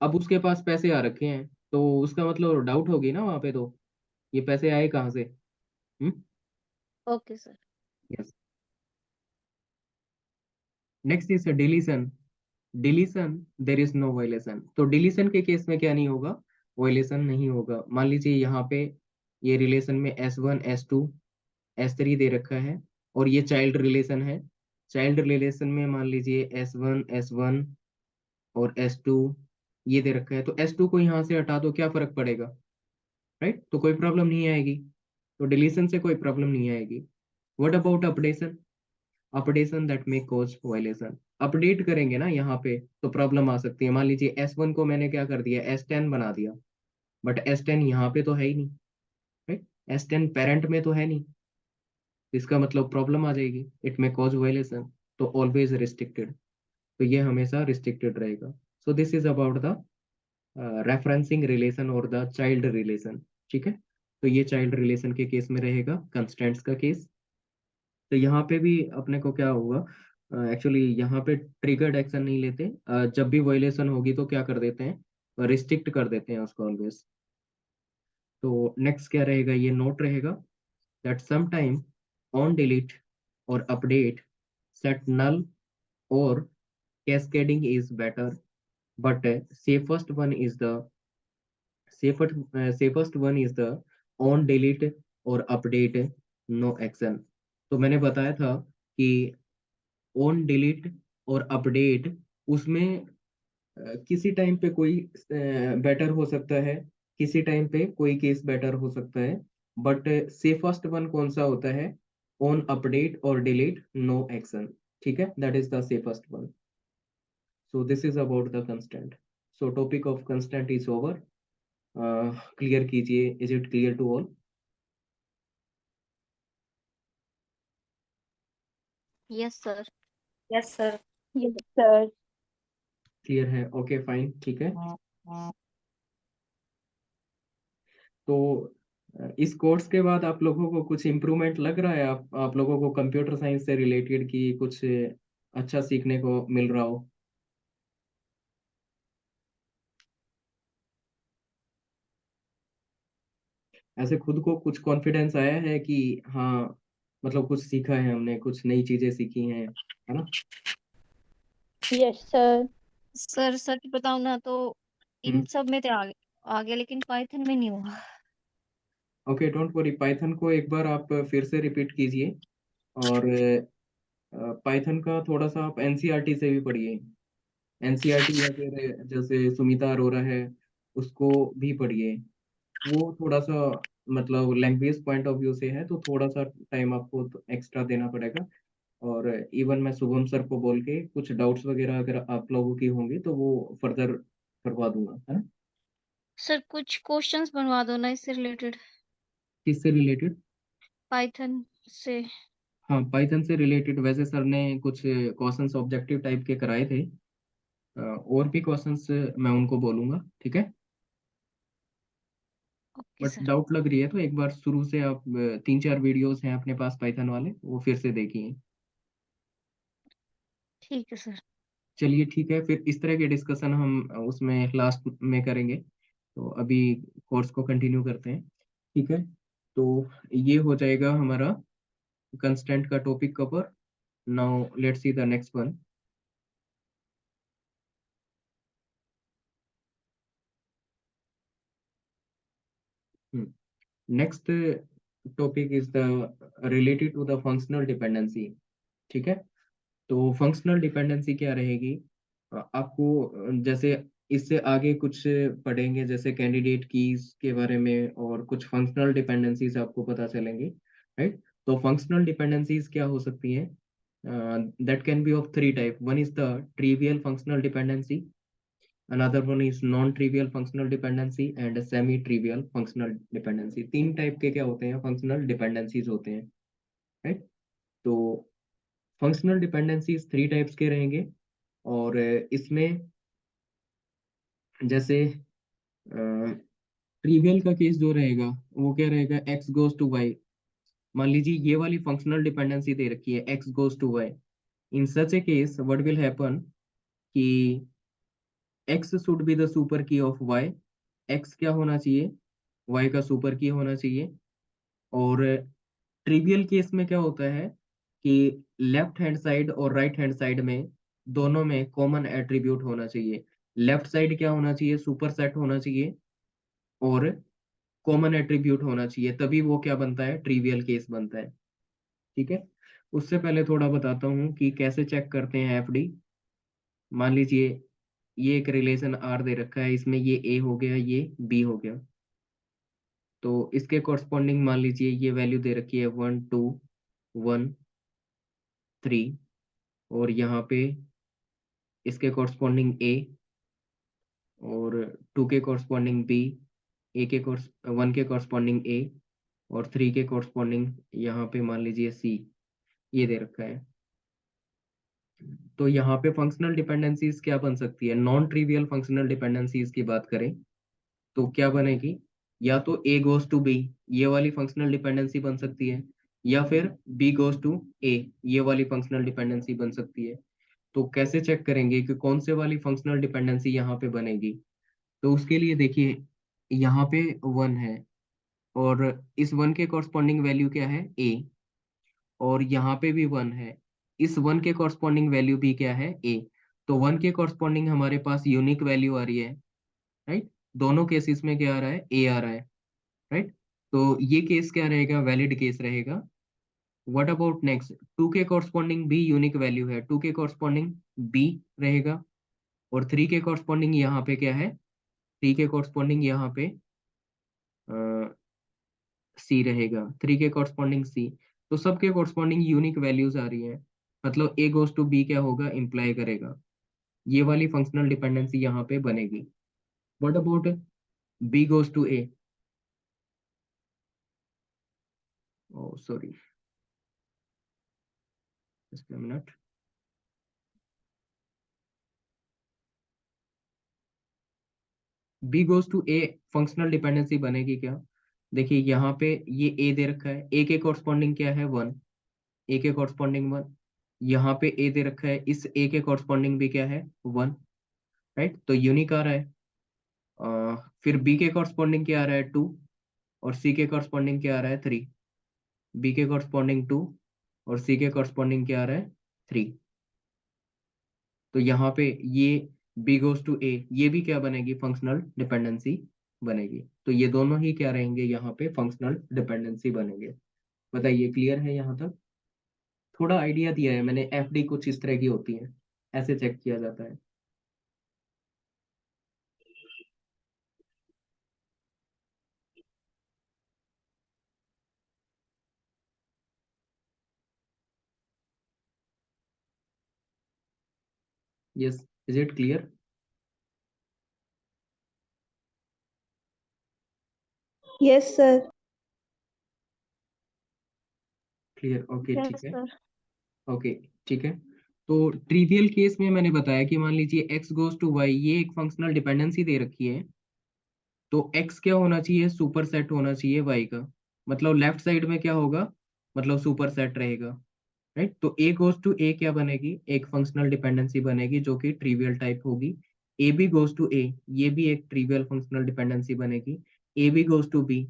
अब उसके पास पैसे आ रखे हैं तो उसका मतलब डाउट होगी ना वहां पे, तो ये पैसे आए कहाँ से। Hmm. Okay sir. Yes. Next is deletion. Deletion, there is no violation. तो डिलीशन के केस में क्या नहीं होगा, वायलेशन नहीं होगा। मान लीजिए यहाँ पे ये रिलेशन में S1 S2 S3 दे रखा है, और ये चाइल्ड रिलेशन है। चाइल्ड रिलेशन में मान लीजिए S1 और S2 ये दे रखा है, तो S2 को यहाँ से हटा दो, क्या फर्क पड़ेगा, राइट? तो कोई प्रॉब्लम नहीं आएगी। तो डिलीशन से कोई प्रॉब्लम नहीं आएगी। What about updation? Updation that may cause violation. Update करेंगे ना यहाँ पे तो प्रॉब्लम आ सकती है। मान लीजिए S1 को मैंने क्या कर दिया, S10 बना दिया, बट S10 यहाँ पे तो है ही नहीं, राइट? S10 पेरेंट में तो है नहीं, इसका मतलब प्रॉब्लम आ जाएगी, इट मे कॉज वायलेशन। तो ऑलवेज रिस्ट्रिक्टेड, तो ये हमेशा रिस्ट्रिक्टेड रहेगा। सो this is about the referencing relation और द चाइल्ड रिलेशन। ठीक है, तो ये चाइल्ड रिलेशन के केस में रहेगा, कंस्टेंट्स का केस। तो यहाँ पे भी अपने को क्या होगा, एक्चुअली यहाँ पे ट्रिगर्ड एक्शन नहीं लेते। जब भी वायलेशन होगी तो क्या कर देते हैं, रिस्ट्रिक्ट कर देते हैं उसको ऑलवेज। तो नेक्स्ट क्या रहेगा, ये नोट रहेगा दैट समटाइम ऑन डिलीट और अपडेट सेट नल और cascading is better, but safest one is the on delete और update no action। तो मैंने बताया था कि ऑन डिलीट और अपडेट, उसमें किसी टाइम पे कोई बेटर हो सकता है, किसी टाइम पे कोई केस बेटर हो सकता है, बट सेफेस्ट वन कौन सा होता है, ऑन अपडेट और डिलीट नो एक्शन। ठीक है, that is the safest one. So this is about the constant. So topic of constant is over. Clear कीजिए, is it clear to all? Yes sir. Yes sir. Yes sir. Clear है, okay fine, ठीक है। तो इस course के बाद आप लोगों को कुछ इम्प्रूवमेंट लग रहा है, आप लोगों को कंप्यूटर साइंस से रिलेटेड की कुछ अच्छा सीखने को मिल रहा हो? ऐसे खुद को कुछ कॉन्फिडेंस आया है कि हाँ, मतलब कुछ सीखा है हमने, कुछ नई चीजें सीखी हैं, है ना? Yes sir. सर सच बताऊं ना तो इन हम्म। सब में तो आ गया, लेकिन पाइथन में नहीं हुआ। ओके, डोंट वरी, पाइथन को एक बार आप फिर से रिपीट कीजिए, और पाइथन का थोड़ा सा आप एनसीईआरटी से भी पढ़िए। एनसीईआरटी या फिर जैसे सुमिता अरोरा है, उसको भी पढ़िए। वो थोड़ा सा मतलब लैंग्वेज पॉइंट ऑफ व्यू से है, तो थोड़ा सा टाइम आपको तो एक्स्ट्रा देना पड़ेगा। और इवन मैं शुभम सर को बोल के कुछ डाउट्स वगैरह अगर आप लोगों की होंगी तो वो फर्दर करवा दूंगा, है ना? सर कुछ क्वेश्चंस बनवा दो ना इससे रिलेटेड, किससे रिलेटेड? पाइथन से। हाँ, पाइथन से रिलेटेड वैसे सर ने कुछ क्वेश्चंस ऑब्जेक्टिव टाइप के कराए थे। और भी क्वेश्चंस मैं उनको बोलूंगा, ठीक है। Okay but sir. डाउट लग रही है तो एक बार शुरू से आप 3-4 वीडियोस हैं अपने पास पाइथन वाले, वो फिर से देखिए। ठीक है सर। चलिए ठीक है, फिर इस तरह के डिस्कशन हम उसमें लास्ट में करेंगे। तो अभी कोर्स को कंटिन्यू करते हैं, ठीक है। तो ये हो जाएगा हमारा कंस्टेंट का topic cover. Now let's see the next one. Next topic is the related to the functional dependency. ठीक है, तो फंक्शनल डिपेंडेंसी क्या रहेगी, आपको जैसे इससे आगे कुछ पढ़ेंगे, जैसे कैंडिडेट कीज के बारे में और कुछ फंक्शनल डिपेंडेंसीज आपको पता चलेंगे, राइट? तो फंक्शनल डिपेंडेंसीज क्या हो सकती हैं, that can B of three type. One is the trivial functional dependency, another one is non trivial functional dependency and semi trivial functional dependency। तीन टाइप के क्या होते हैं, फंक्शनल डिपेंडेंसीज होते हैं, राइट? तो फंक्शनल डिपेंडेंसीज थ्री टाइप्स के रहेंगे। और इसमें जैसे ट्रिवियल का केस जो रहेगा वो क्या रहेगा, x गोज टू y। मान लीजिए ये वाली फंक्शनल डिपेंडेंसी दे रखी है x goes to y। In such a case what will happen कि x should be the super key of y। x क्या होना चाहिए, y का सुपर की होना चाहिए। और ट्रिवियल केस में क्या होता है कि लेफ्ट हैंड साइड और राइट हैंड साइड में दोनों में कॉमन एट्रीब्यूट होना चाहिए। लेफ्ट साइड क्या होना चाहिए, सुपर सेट होना चाहिए, और कॉमन एट्रीब्यूट होना चाहिए, तभी वो क्या बनता है, ट्रिवियल केस बनता है। ठीक है, उससे पहले थोड़ा बताता हूँ कि कैसे चेक करते हैं एफडी। मान लीजिए ये एक रिलेशन आर दे रखा है, इसमें ये ए हो गया, ये बी हो गया। तो इसके कॉरस्पॉन्डिंग मान लीजिए ये वैल्यू दे रखी है 1 2 1 3, और यहाँ पे इसके कॉरस्पॉन्डिंग ए, और 2 के कॉरस्पॉन्डिंग बी, ए के कोर्स 1 के कॉरस्पॉन्डिंग ए, और 3 के कॉरस्पॉन्डिंग यहाँ पे मान लीजिए सी, ये दे रखा है। तो यहाँ पे फंक्शनल डिपेंडेंसीज क्या बन सकती है, नॉन ट्रिवियल फंक्शनल डिपेंडेंसीज की बात करें तो क्या बनेगी, या तो ए गोज टू बी, ये वाली फंक्शनल डिपेंडेंसी बन सकती है, या फिर बी गोज टू ए, ये वाली फंक्शनल डिपेंडेंसी बन सकती है। तो कैसे चेक करेंगे कि कौन से वाली फंक्शनल डिपेंडेंसी यहाँ पे बनेगी। तो उसके लिए देखिए यहाँ पे 1 है, और इस 1 के कॉरस्पॉन्डिंग वैल्यू क्या है, ए, और यहाँ पे भी 1 है, इस 1 के कॉरस्पॉन्डिंग वैल्यू भी क्या है, ए। तो 1 के कॉरस्पॉन्डिंग हमारे पास यूनिक वैल्यू आ रही है, राइट। दोनों केसेस में क्या आ रहा है, ए आ रहा है, राइट। तो ये केस क्या रहेगा, वैलिड केस रहेगा। व्हाट अबाउट नेक्स्ट, 2 के कॉरस्पॉन्डिंग भी यूनिक वैल्यू है, 2 के कॉरस्पॉन्डिंग बी रहेगा, और 3 के कॉरस्पॉन्डिंग यहाँ पे क्या है, 3 के कॉरस्पॉन्डिंग यहाँ पे सी रहेगा, 3 के कॉरस्पॉन्डिंग सी। तो सबके कॉरस्पॉन्डिंग यूनिक वैल्यूज आ रही हैं, मतलब ए गोज टू बी क्या होगा, इंप्लाई करेगा, ये वाली फंक्शनल डिपेंडेंसी यहाँ पे बनेगी। What about B goes to A, oh sorry, just a minute. B goes to A functional dependency बनेगी क्या, देखिए यहाँ पे ये ए दे रखा है, ए के कॉरस्पॉन्डिंग क्या है 1, ए के कॉरस्पॉन्डिंग 1, यहाँ पे ए दे रखा है, इस ए के कॉरस्पॉन्डिंग भी क्या है 1, राइट। तो यूनिक आ रहा है। फिर बी के कॉरस्पॉन्डिंग क्या आ रहा है 2, और सी के कॉरस्पॉन्डिंग क्या आ रहा है 3, बी के कॉरस्पॉन्डिंग 2 और सी के कॉरस्पॉन्डिंग क्या आ रहा है 3। तो यहाँ पे ये बी गोज टू ए, ये भी क्या बनेगी, फंक्शनल डिपेंडेंसी बनेगी। तो ये दोनों ही क्या रहेंगे, यहाँ पे फंक्शनल डिपेंडेंसी बनेंगे। बताइए क्लियर है यहाँ तक। थोड़ा आइडिया दिया है मैंने, एफडी कुछ इस तरह की होती है, ऐसे चेक किया जाता है। Yes, is it clear. Yes sir. Clear, okay ठीक यस है। सर। ओके ठीक है। तो ट्रिवियल केस में मैंने बताया कि मान लीजिए x गोज टू y, ये एक फंक्शनल डिपेंडेंसी दे रखी है, तो x क्या होना चाहिए, सुपर सेट होना चाहिए y का। मतलब लेफ्ट साइड में क्या होगा, मतलब सुपर सेट रहेगा, राइट। तो a गोज टू a क्या बनेगी, एक फंक्शनल डिपेंडेंसी बनेगी जो कि ट्रिवियल टाइप होगी। A B goes to a, ये भी एक ट्रिवियल फंक्शनल डिपेंडेंसी बनेगी। A B goes to b,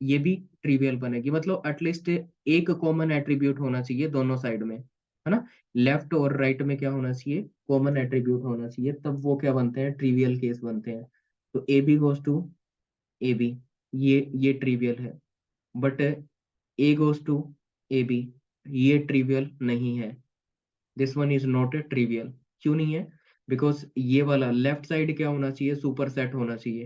ये भी ट्रिवियल बनेगी। मतलब एटलीस्ट एक कॉमन एट्रीब्यूट होना चाहिए दोनों साइड में, है ना। लेफ्ट और राइट में क्या होना चाहिए, कॉमन एट्रीब्यूट होना चाहिए, तब वो क्या बनते हैं, ट्रिवियल केस बनते हैं। तो A B goes to A B, ये ट्रिवियल है। But A goes to A B, ये ट्रिवियल नहीं है। This one is not a trivial. क्यों नहीं है, बिकॉज ये वाला लेफ्ट साइड क्या होना चाहिए, सुपर सेट होना चाहिए,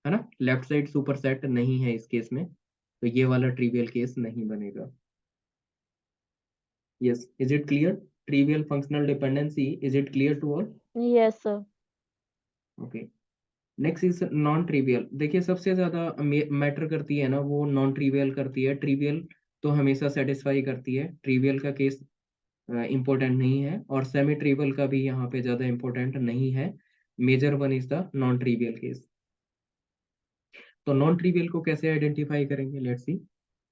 है ना। लेफ्ट साइड सुपर सेट नहीं है इस केस में, तो ये वाला ट्रिवियल केस नहीं बनेगा। Yes, is it clear, trivial functional dependency, is it clear to all. Yes sir. Okay, next is non trivial. देखिए सबसे ज्यादा मैटर करती है ना, वो नॉन ट्रिवियल करती है। ट्रिवियल तो हमेशा सेटिस्फाई करती है, ट्रिवियल का केस इम्पोर्टेंट नहीं है, और सेमी ट्रिवियल का भी यहाँ पे ज़्यादा इम्पोर्टेंट नहीं है। Major one is the non trivial case. तो नॉन ट्रिवियल को कैसे आइडेंटिफाई करेंगे, लेट्स सी।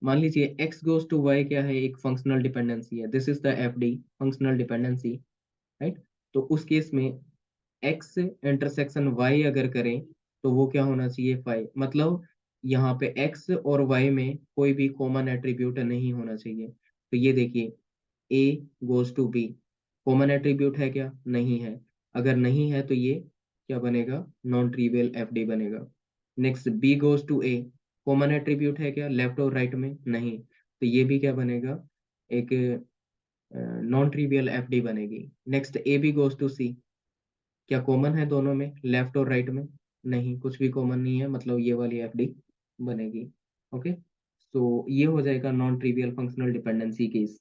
मान लीजिए x गोज टू y क्या है, एक फंक्शनल डिपेंडेंसी है, this is the FD, functional dependency, right. तो उस केस में x इंटरसेक्शन y अगर करें तो वो क्या होना चाहिए, फाई, मतलब यहाँ पे x और y में कोई भी कॉमन एट्रीब्यूट नहीं होना चाहिए। तो ये देखिए, a goes to b common attribute है क्या, नहीं है। अगर नहीं है तो ये क्या बनेगा, नॉन ट्रिवियल FD बनेगा। Next b goes to a, common attribute है क्या, लेफ्ट और राइट में, नहीं, तो ये भी क्या बनेगा, एक नॉन ट्रिवियल FD बनेगी। Next A B goes to C, क्या कॉमन है दोनों में, लेफ्ट और राइट में, नहीं, कुछ भी कॉमन नहीं है, मतलब ये वाली FD बनेगी। ओके, तो ये हो जाएगा non trivial functional dependency case.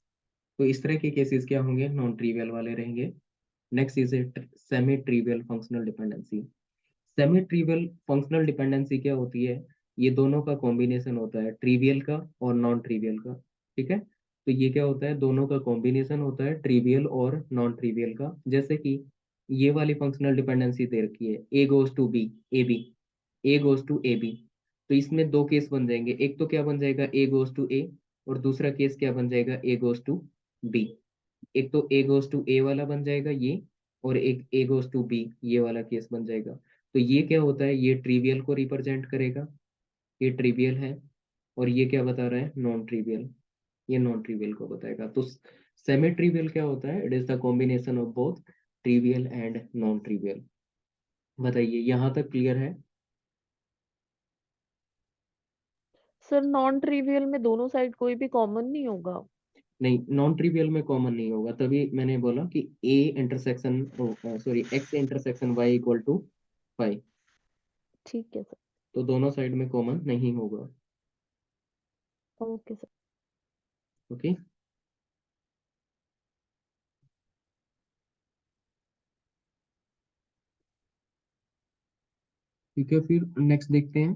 तो इस तरह के केसेस क्या होंगे, नॉन ट्रिवियल वाले रहेंगे। Next is a semi trivial functional dependency. Semi trivial functional dependency क्या होती है, ये दोनों का कॉम्बिनेशन होता है, ट्रिवियल का और नॉन ट्रिवियल का, ठीक है। तो ये क्या होता है, दोनों का कॉम्बिनेशन होता है, ट्रिवियल और नॉन ट्रिवियल का। जैसे कि ये वाली फंक्शनल डिपेंडेंसी दे रखी है, A goes to B, A B, A goes to A B. तो इसमें दो केस बन जाएंगे, एक तो क्या बन जाएगा, ए गोज टू ए, और दूसरा केस क्या बन जाएगा, ए गोज टू बी। एक तो ए गोज टू ए वाला बन जाएगा ये, और एक ए गोज टू बी ये वाला केस बन जाएगा। तो ये क्या होता है, ये ट्रिवियल को रिप्रेजेंट करेगा, ये ट्रिवियल है, और ये क्या बता रहा है, नॉन ट्रिवियल, ये नॉन ट्रिवियल को बताएगा। तो सेमी ट्रिवियल क्या होता है, it is the combination of both trivial and non trivial. बताइए, यहाँ तक क्लियर है। सर नॉन ट्रिवियल में दोनों साइड कोई भी कॉमन नहीं होगा। नहीं, नॉन ट्रिवियल में कॉमन नहीं होगा, तभी मैंने बोला कि A intersection, sorry, X intersection Y equal to five, ठीक है सर। तो दोनों साइड में कॉमन नहीं होगा। Okay sir. ओके, ठीक है, फिर नेक्स्ट देखते हैं।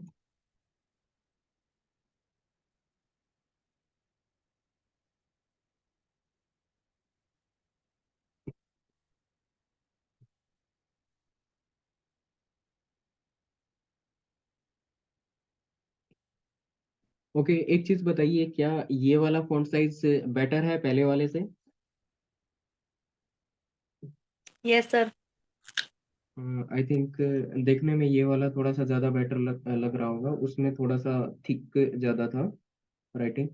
ओके, एक चीज बताइए, क्या ये वाला फॉन्ट साइज बेटर है पहले वाले से? Yes sir. आई थिंक देखने में ये वाला थोड़ा सा ज्यादा बेटर लग रहा होगा, उसमें थोड़ा सा थिक ज्यादा था राइटिंग।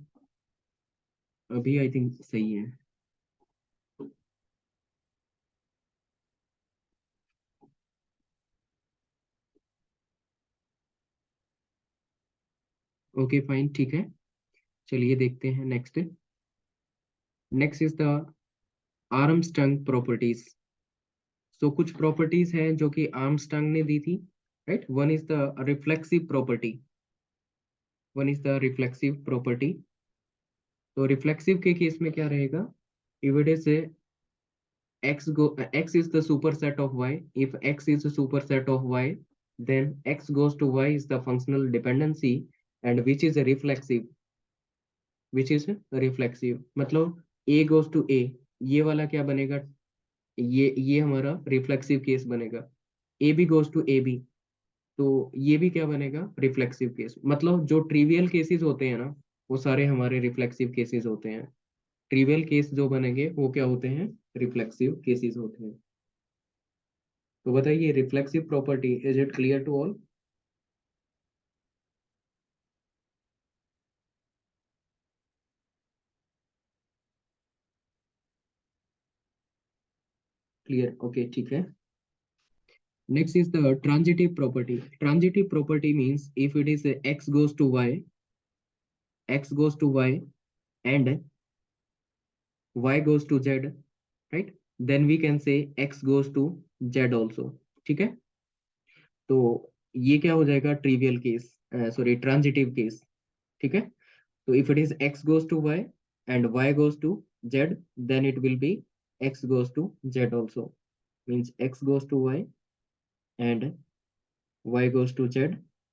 अभी आई थिंक सही है। ओके फाइन, ठीक है, चलिए देखते हैं next. Next is the Armstrong properties. So कुछ प्रॉपर्टीज हैं जो कि आर्मस्ट्रंग ने दी थी, right. One is the reflexive property, one is the reflexive property. तो रिफ्लेक्सिव के केस में क्या रहेगा, if it is x is the superset of y, if x is a superset of y, then x goes to y is the functional dependency, and which is reflexive, मतलब a goes to a, ये वाला क्या बनेगा, ये हमारा reflexive case बनेगा। A B goes to A B, तो ये भी क्या बनेगा, रिफ्लेक्सिव केस। मतलब जो ट्रिवियल केसेस होते हैं ना, वो सारे हमारे रिफ्लेक्सिव केसेस होते हैं। ट्रिवियल केस जो बनेंगे वो क्या होते हैं, रिफ्लेक्सिव केसेस होते हैं। तो बताइए, reflexive property, is it clear to all? Clear, okay, ठीक है। Next is the transitive property. Transitive property means if it is x goes to y, x goes to y and y goes to z, right, then we can say x goes to z also, ठीक है। तो ये क्या हो जाएगा, trivial case, sorry, transitive case, ठीक है। तो if it is x goes to y and y goes to z, then it will be x goes to z also, means x goes to y and y goes to z,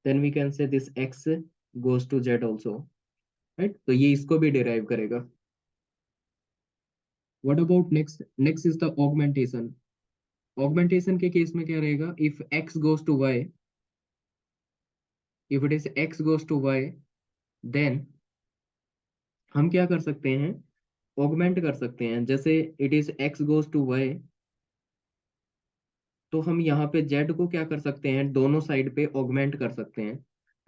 then we can say this x goes to z also, right। तो ये इसको भी derive करेगा। What about next, next is the augmentation. Augmentation के case में क्या रहेगा, if X goes to Y, if it is X goes to Y, then हम क्या कर सकते हैं, ऑगमेंट कर सकते हैं। जैसे it is X goes to Y, तो हम यहाँ पे जेड को क्या कर सकते हैं, दोनों साइड पे ऑगमेंट कर सकते हैं,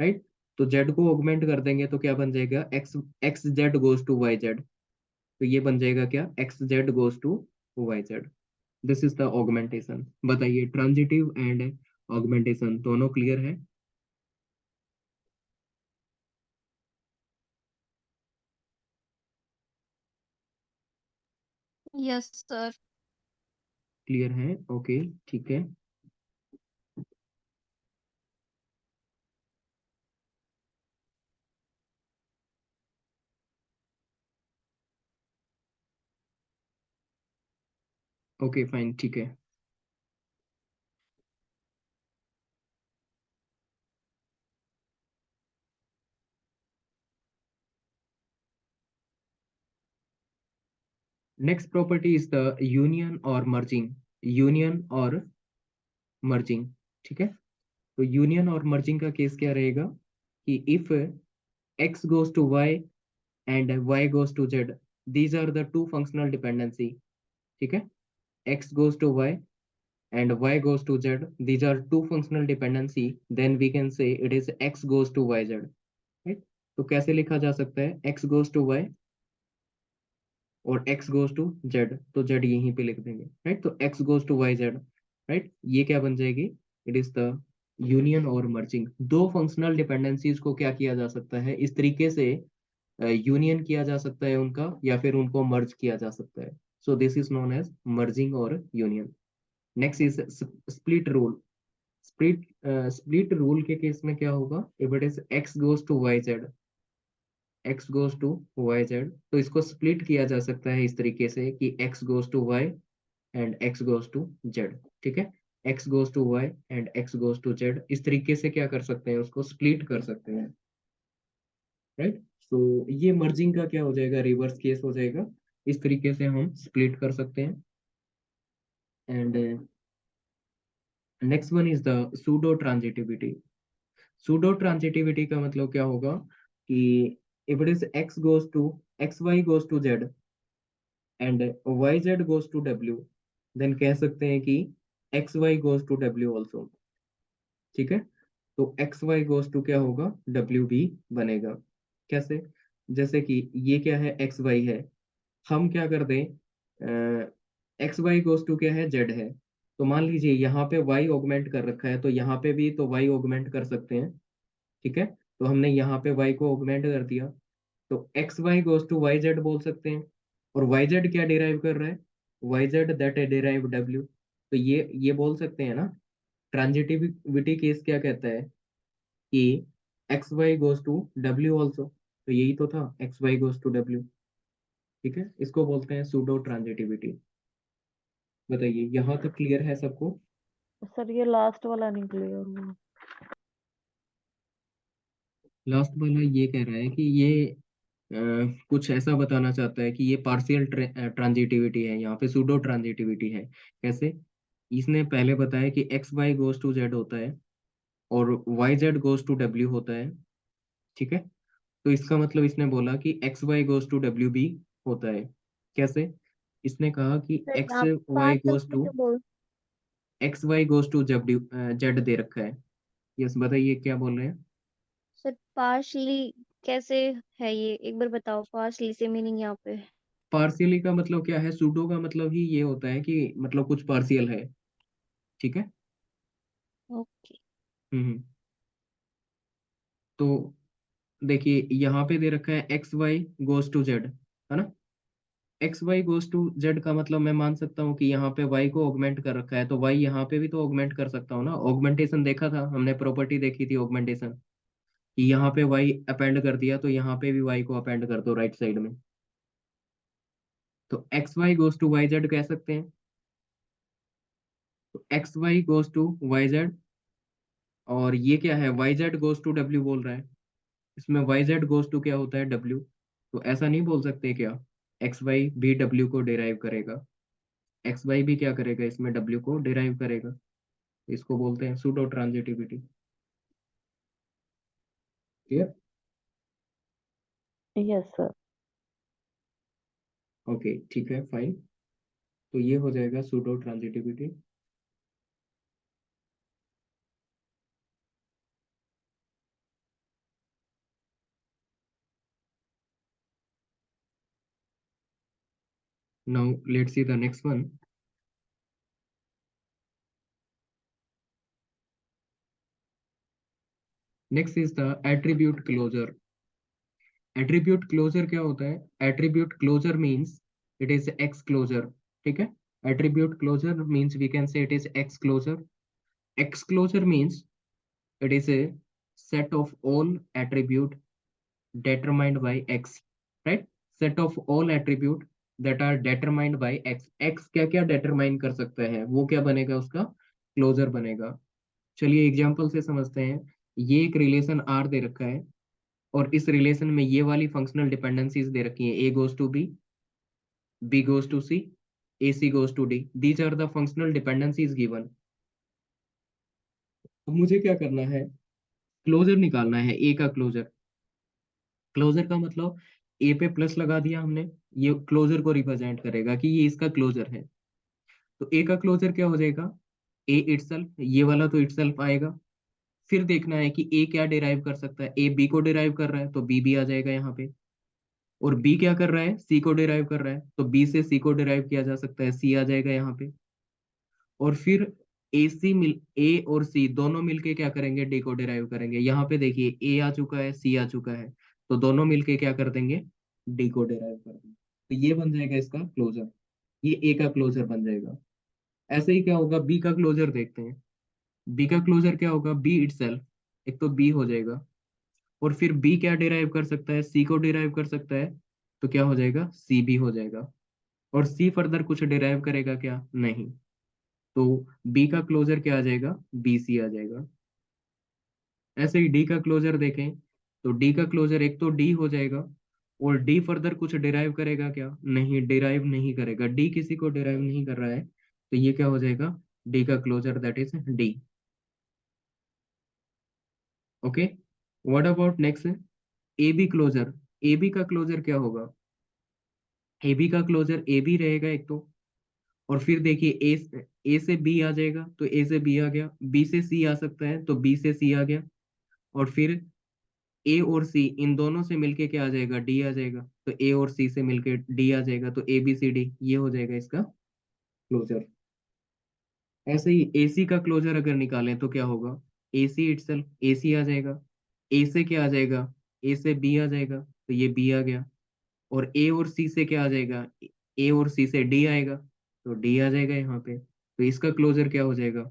राइट। तो जेड को ऑगमेंट कर देंगे तो क्या बन जाएगा, X X Z goes to Y Z. तो ये बन जाएगा क्या, X Z goes to Y Z. This is the augmentation. बताइए, ट्रांजिटिव एंड ऑगमेंटेशन दोनों क्लियर है? Yes sir. क्लियर है, ओके, ठीक है। ओके फाइन, ठीक है। Next property is the union और मर्जिंग। यूनियन और मर्जिंग, ठीक है। तो यूनियन और मर्जिंग का केस क्या रहेगा कि if x goes to y and y goes to z, these are the two functional dependency, ठीक है। x goes to y and y goes to z, these are two functional dependency, then we can say it is x goes to y z, right। तो कैसे लिखा जा सकता है, x goes to y और x goes to z, तो z यहीं पे लिख देंगे, राइट। तो x goes to y z, right, ये क्या बन जाएगी, इट इज द यूनियन और मर्जिंग। दो फंक्शनल डिपेंडेंसीज को क्या किया जा सकता है, इस तरीके से यूनियन किया जा सकता है उनका, या फिर उनको मर्ज किया जा सकता है। So this is known as merging और union. Next is split rule. Split rule के केस में क्या होगा, if it is X goes to Y Z, X goes to Y Z, तो इसको स्प्लिट किया जा सकता है इस तरीके से कि X goes to Y and X goes to Z, ठीक है। X goes to Y and X goes to Z, इस तरीके से क्या कर सकते हैं, उसको स्प्लिट कर सकते हैं, राइट। तो ये मर्जिंग का क्या हो जाएगा, रिवर्स केस हो जाएगा। इस तरीके से हम स्प्लिट कर सकते हैं। And next one is the pseudo transitivity. Pseudo transitivity का मतलब क्या होगा कि if it is X goes to, X Y goes to Z and Y Z goes to W, then कह सकते हैं कि X Y goes to W also, ठीक है। तो एक्स वाई गोज टू क्या होगा, डब्ल्यू भी बनेगा। कैसे, जैसे कि ये क्या है, एक्स वाई है, हम क्या कर दें, एक्स वाई गोज टू क्या है, जेड है। तो मान लीजिए यहाँ पे वाई ऑगमेंट कर रखा है, तो यहाँ पे भी तो वाई ऑगमेंट कर सकते हैं, ठीक है। तो हमने यहाँ पे वाई को ऑगमेंट कर दिया, तो X Y goes to Y Z बोल सकते हैं। और वाई जेड क्या डिराइव कर रहा है, Y Z that derive W. तो ये बोल सकते हैं ना, ट्रांजिटिविटी केस क्या कहता है कि X Y goes to W also, तो यही तो था, X Y goes to W, ठीक है। इसको बोलते हैं सूडो ट्रांजिटिविटी। बताइए, यहाँ तक क्लियर है सबको? सर ये लास्ट वाला नहीं क्लियर हुआ। लास्ट वाला ये कह रहा है कि ये कुछ ऐसा बताना चाहता है कि ये पार्शियल ट्रांजिटिविटी है, यहाँ पे सूडो ट्रांजिटिविटी है। कैसे, इसने पहले बताया कि X Y goes to Z होता है और Y Z goes to W होता है, ठीक है। तो इसका मतलब इसने बोला कि X Y goes to W भी होता है। कैसे, इसने कहा कि सर एक्स आप वाई 5 गोज सेकंड टू, में बोल। X Y goes to W, Z दे रखा है। यस, बताइए क्या बोल रहे हैं। सर पार्शली कैसे है ये, एक बार बताओ, पार्शली से मीनिंग यहाँ पे। पार्शियली का मतलब क्या है, सूडो का मतलब ही ये होता है कि मतलब कुछ पार्शियल है, ठीक है। ओके। हम्म। तो देखिए यहाँ पे दे रखा है X Y goes to Z, है ना। X Y goes to Z का मतलब मैं मान सकता हूँ कि यहाँ पे वाई को ऑगमेंट कर रखा है, तो वाई यहाँ पे भी तो ऑगमेंट कर सकता हूँ ना। ऑगमेंटेशन देखा था हमने, प्रॉपर्टी देखी थी ऑगमेंटेशन, कि यहाँ पे वाई अपेंड कर दिया, तो यहाँ पे भी वाई को अपेंड कर दो राइट साइड में। तो X Y goes to Y Z कह सकते हैं। तो X Y goes to Y Z, और ये क्या है, Y Z goes to W बोल रहा है। इसमें वाई जेड गोज टू क्या होता है, डब्ल्यू। तो ऐसा नहीं बोल सकते क्या, एक्स वाई भी डब्ल्यू को डिराइव करेगा, एक्स वाई भी क्या करेगा, इसमें डब्ल्यू को डिराइव करेगा। इसको बोलते हैं pseudo transitivity. Clear? Yes sir. Okay ठीक है फाइन। तो ये हो जाएगा pseudo transitivity. Now let's see the next one. Next is the attribute closure. Attribute closure क्या होता है? Attribute closure means it is X closure. ठीक है, attribute closure means we can say it is X closure. X closure means it is a set of all attribute determined by x, right? Set of all attribute that are determined by x। x क्या क्या determine कर सकता है, वो क्या बनेगा, उसका closure बनेगा। चलिए एग्जांपल से समझते हैं। ये एक रिलेशन आर दे रखा है और इस रिलेशन में ये वाली फंक्शनल डिपेंडेंसीज दे रखी है, A goes to B goes to C, A C goes to D. These are the functional dependencies given. अब मुझे क्या करना है, क्लोजर निकालना है, ए का क्लोजर। क्लोजर का मतलब ए पे प्लस लगा दिया हमने, ये क्लोजर को रिप्रेजेंट करेगा कि ये इसका क्लोजर है। तो ए का क्लोजर क्या हो जाएगा, ए इटसेल्फ, ये वाला तो इटसेल्फ आएगा। फिर देखना है कि ए क्या डिराइव कर सकता है, ए बी को डिराइव कर रहा है तो बी भी आ जाएगा यहाँ पे। और बी क्या कर रहा है, सी को डिराइव कर रहा है तो बी से सी को डिराइव किया जा सकता है, सी आ जाएगा यहाँ पे। और फिर ए और सी दोनों मिलके क्या करेंगे, डी को डिराइव करेंगे। यहाँ पे देखिए ए आ चुका है, सी आ चुका है, तो दोनों मिलके क्या कर देंगे, डी को डिराइव कर देंगे। तो ये बन जाएगा इसका क्लोजर, ये ए का क्लोजर बन जाएगा। ऐसे ही क्या होगा, बी का क्लोजर देखते हैं। बी का क्लोजर क्या होगा, बी इटसेल्फ, एक तो बी हो जाएगा। और फिर बी क्या डिराइव कर सकता है, सी को डिराइव कर सकता है, तो क्या हो जाएगा, सी भी हो जाएगा। और सी फर्दर कुछ डिराइव करेगा क्या, नहीं। तो बी का क्लोजर क्या आ जाएगा, बी सी आ जाएगा। ऐसे ही डी का क्लोजर देखें तो डी का क्लोजर एक तो डी हो जाएगा, और डी फर्दर कुछ डिराइव करेगा क्या, नहीं, डिराइव नहीं करेगा, डी किसी को डिराइव नहीं कर रहा है, तो ये क्या हो जाएगा, डी का closure that is D. Okay, what about next, A B closure. A B का क्लोजर क्या होगा, ए बी का क्लोजर ए बी रहेगा एक तो। और फिर देखिए ए से बी आ जाएगा तो ए से बी आ गया, बी से सी आ सकता है तो बी से सी आ गया। और फिर ए और सी इन दोनों से मिलके क्या आ जाएगा, डी आ जाएगा, तो ए और सी से मिलके डी आ जाएगा, तो ए बी सी डी ये हो जाएगा इसका क्लोजर। ऐसे ही ए सी का क्लोजर अगर निकालें तो क्या होगा, ए सी इटसेल्फ, ए सी आ जाएगा, ए से क्या आ जाएगा, ए से बी आ जाएगा, तो ये बी आ गया। और ए और सी से क्या आ जाएगा, ए और सी से डी आएगा, तो डी आ जाएगा यहाँ पे। तो इसका क्लोजर क्या हो जाएगा,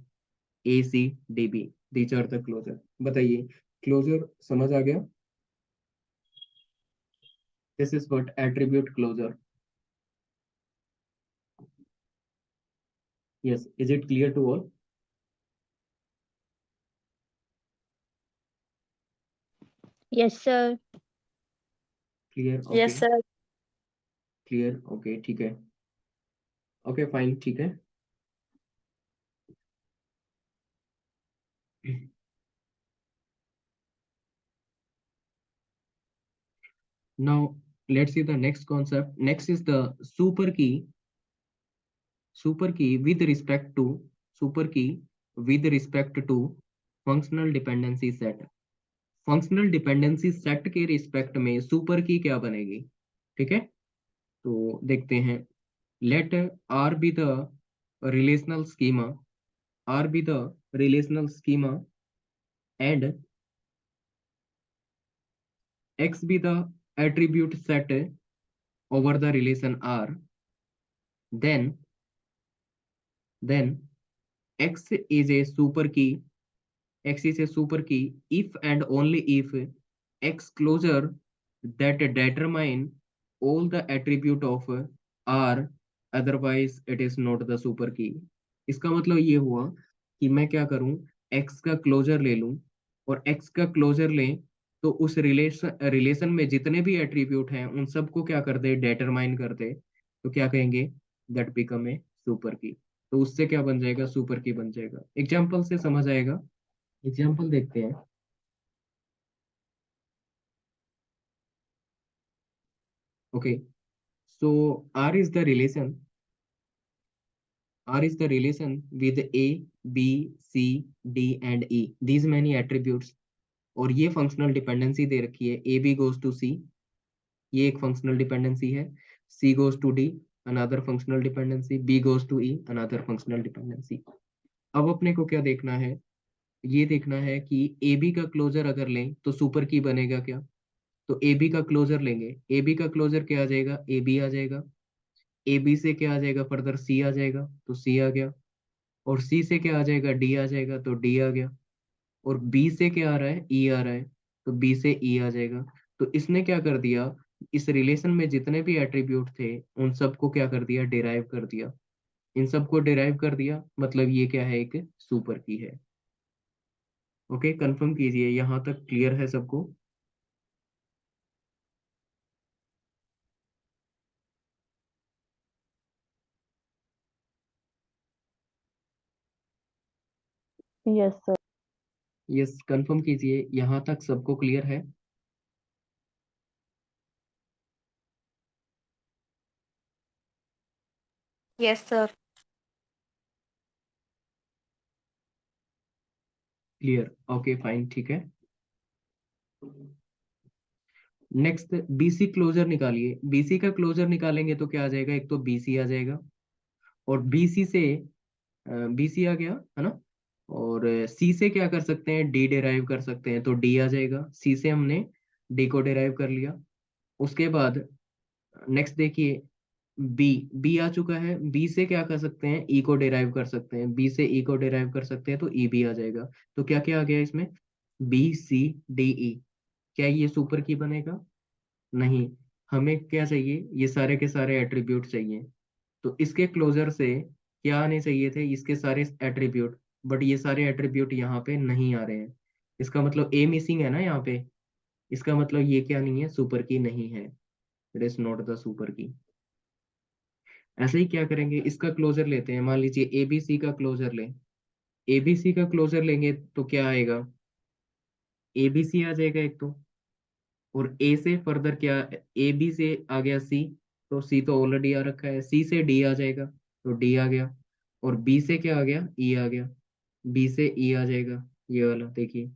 A C D B. These are the closure. बताइए, क्लोजर समझ आ गया? This is what attribute closure. Yes, is it clear to all? Yes sir. Clear, yes okay. Sir. Clear, okay, ठीक है। Okay, fine, ठीक है। Now, let's see the next concept. Next is the super key. Super key with respect to super key with respect to functional dependency set. Functional dependency set के respect में super key क्या बनेगी? ठीक है, तो देखते हैं। Let R be the relational schema, R be the relational schema and x be the attribute set over the relation R, then x is a super key, x is a super key if and only if x closure that determine all the attribute of R, otherwise it is not the super key। इसका मतलब ये हुआ कि मैं क्या करूं, x का closure ले लूं, और x का क्लोजर लें तो उस रिलेशन में जितने भी एट्रीब्यूट हैं उन सबको क्या कर दे, डिटरमाइन कर दे, तो क्या कहेंगे, that become a super key. तो उससे क्या बन जाएगा, सुपर की बन जाएगा। एग्जाम्पल से समझ आएगा, एग्जाम्पल देखते हैं। Okay, so R is the relation, R is the relation with A, B, C, D and E. These many attributes. और ये फंक्शनल डिपेंडेंसी दे रखी है, A B goes to C, ये एक फंक्शनल डिपेंडेंसी है। C goes to D, another functional dependency. B goes to E, another functional dependency. अब अपने को क्या देखना है, ये देखना है कि ए बी का क्लोजर अगर लें तो सुपर की बनेगा क्या। तो ए बी का क्लोजर लेंगे, ए बी का क्लोजर क्या आ जाएगा, ए बी आ जाएगा। ए बी से क्या आ जाएगा, फर्दर सी आ जाएगा, तो सी आ गया। और सी से क्या आ जाएगा, डी आ जाएगा, तो डी आ गया। और बी से क्या आ रहा है, ई आ रहा है, तो बी से ई आ जाएगा। तो इसने क्या कर दिया, इस रिलेशन में जितने भी एट्रीब्यूट थे उन सबको क्या कर दिया, डिराइव कर दिया। इन सबको डिराइव कर दिया, मतलब ये क्या है, एक सुपर की है। ओके, कंफर्म कीजिए, यहाँ तक क्लियर है सबको। Yes sir. यस, कंफर्म कीजिए, यहाँ तक सबको क्लियर है। Yes sir. Clear, okay fine, ठीक है। नेक्स्ट, बीसी क्लोजर निकालिए। बीसी का क्लोजर निकालेंगे तो क्या आ जाएगा, एक तो बीसी आ जाएगा, और बीसी से बीसी आ गया है ना। और सी से क्या कर सकते हैं, डी डिराइव कर सकते हैं, तो डी आ जाएगा। सी से हमने डी को डिराइव कर लिया। उसके बाद नेक्स्ट देखिए, बी, बी आ चुका है। बी से क्या कर सकते हैं, ई को डिराइव कर सकते हैं, बी से ई को डिराइव कर सकते हैं, तो ई भी आ जाएगा। तो क्या क्या आ गया इसमें, बी सी डी ई। क्या ये सुपर की बनेगा, नहीं। हमें क्या चाहिए, ये सारे के सारे एट्रीब्यूट चाहिए। तो इसके क्लोजर से क्या आने चाहिए थे, इसके सारे एट्रीब्यूट। बट ये सारे एट्रीब्यूट यहाँ पे नहीं आ रहे हैं। इसका मतलब ए मिसिंग है ना यहाँ पे। इसका मतलब ये क्या नहीं है, सुपर की नहीं है। It is not the super की। ऐसे ही क्या करेंगे, इसका क्लोजर लेते हैं। मान लीजिए एबीसी का क्लोजर लें। एबीसी का क्लोजर लेंगे तो क्या आएगा, एबीसी आ जाएगा एक तो। और ए से फर्दर क्या, ए बी से आ गया सी, तो सी तो ऑलरेडी आ रखा है। सी से डी आ जाएगा, तो डी आ गया। और बी से क्या आ गया, ई आ गया। बी से ई आ जाएगा, ये वाला देखिए,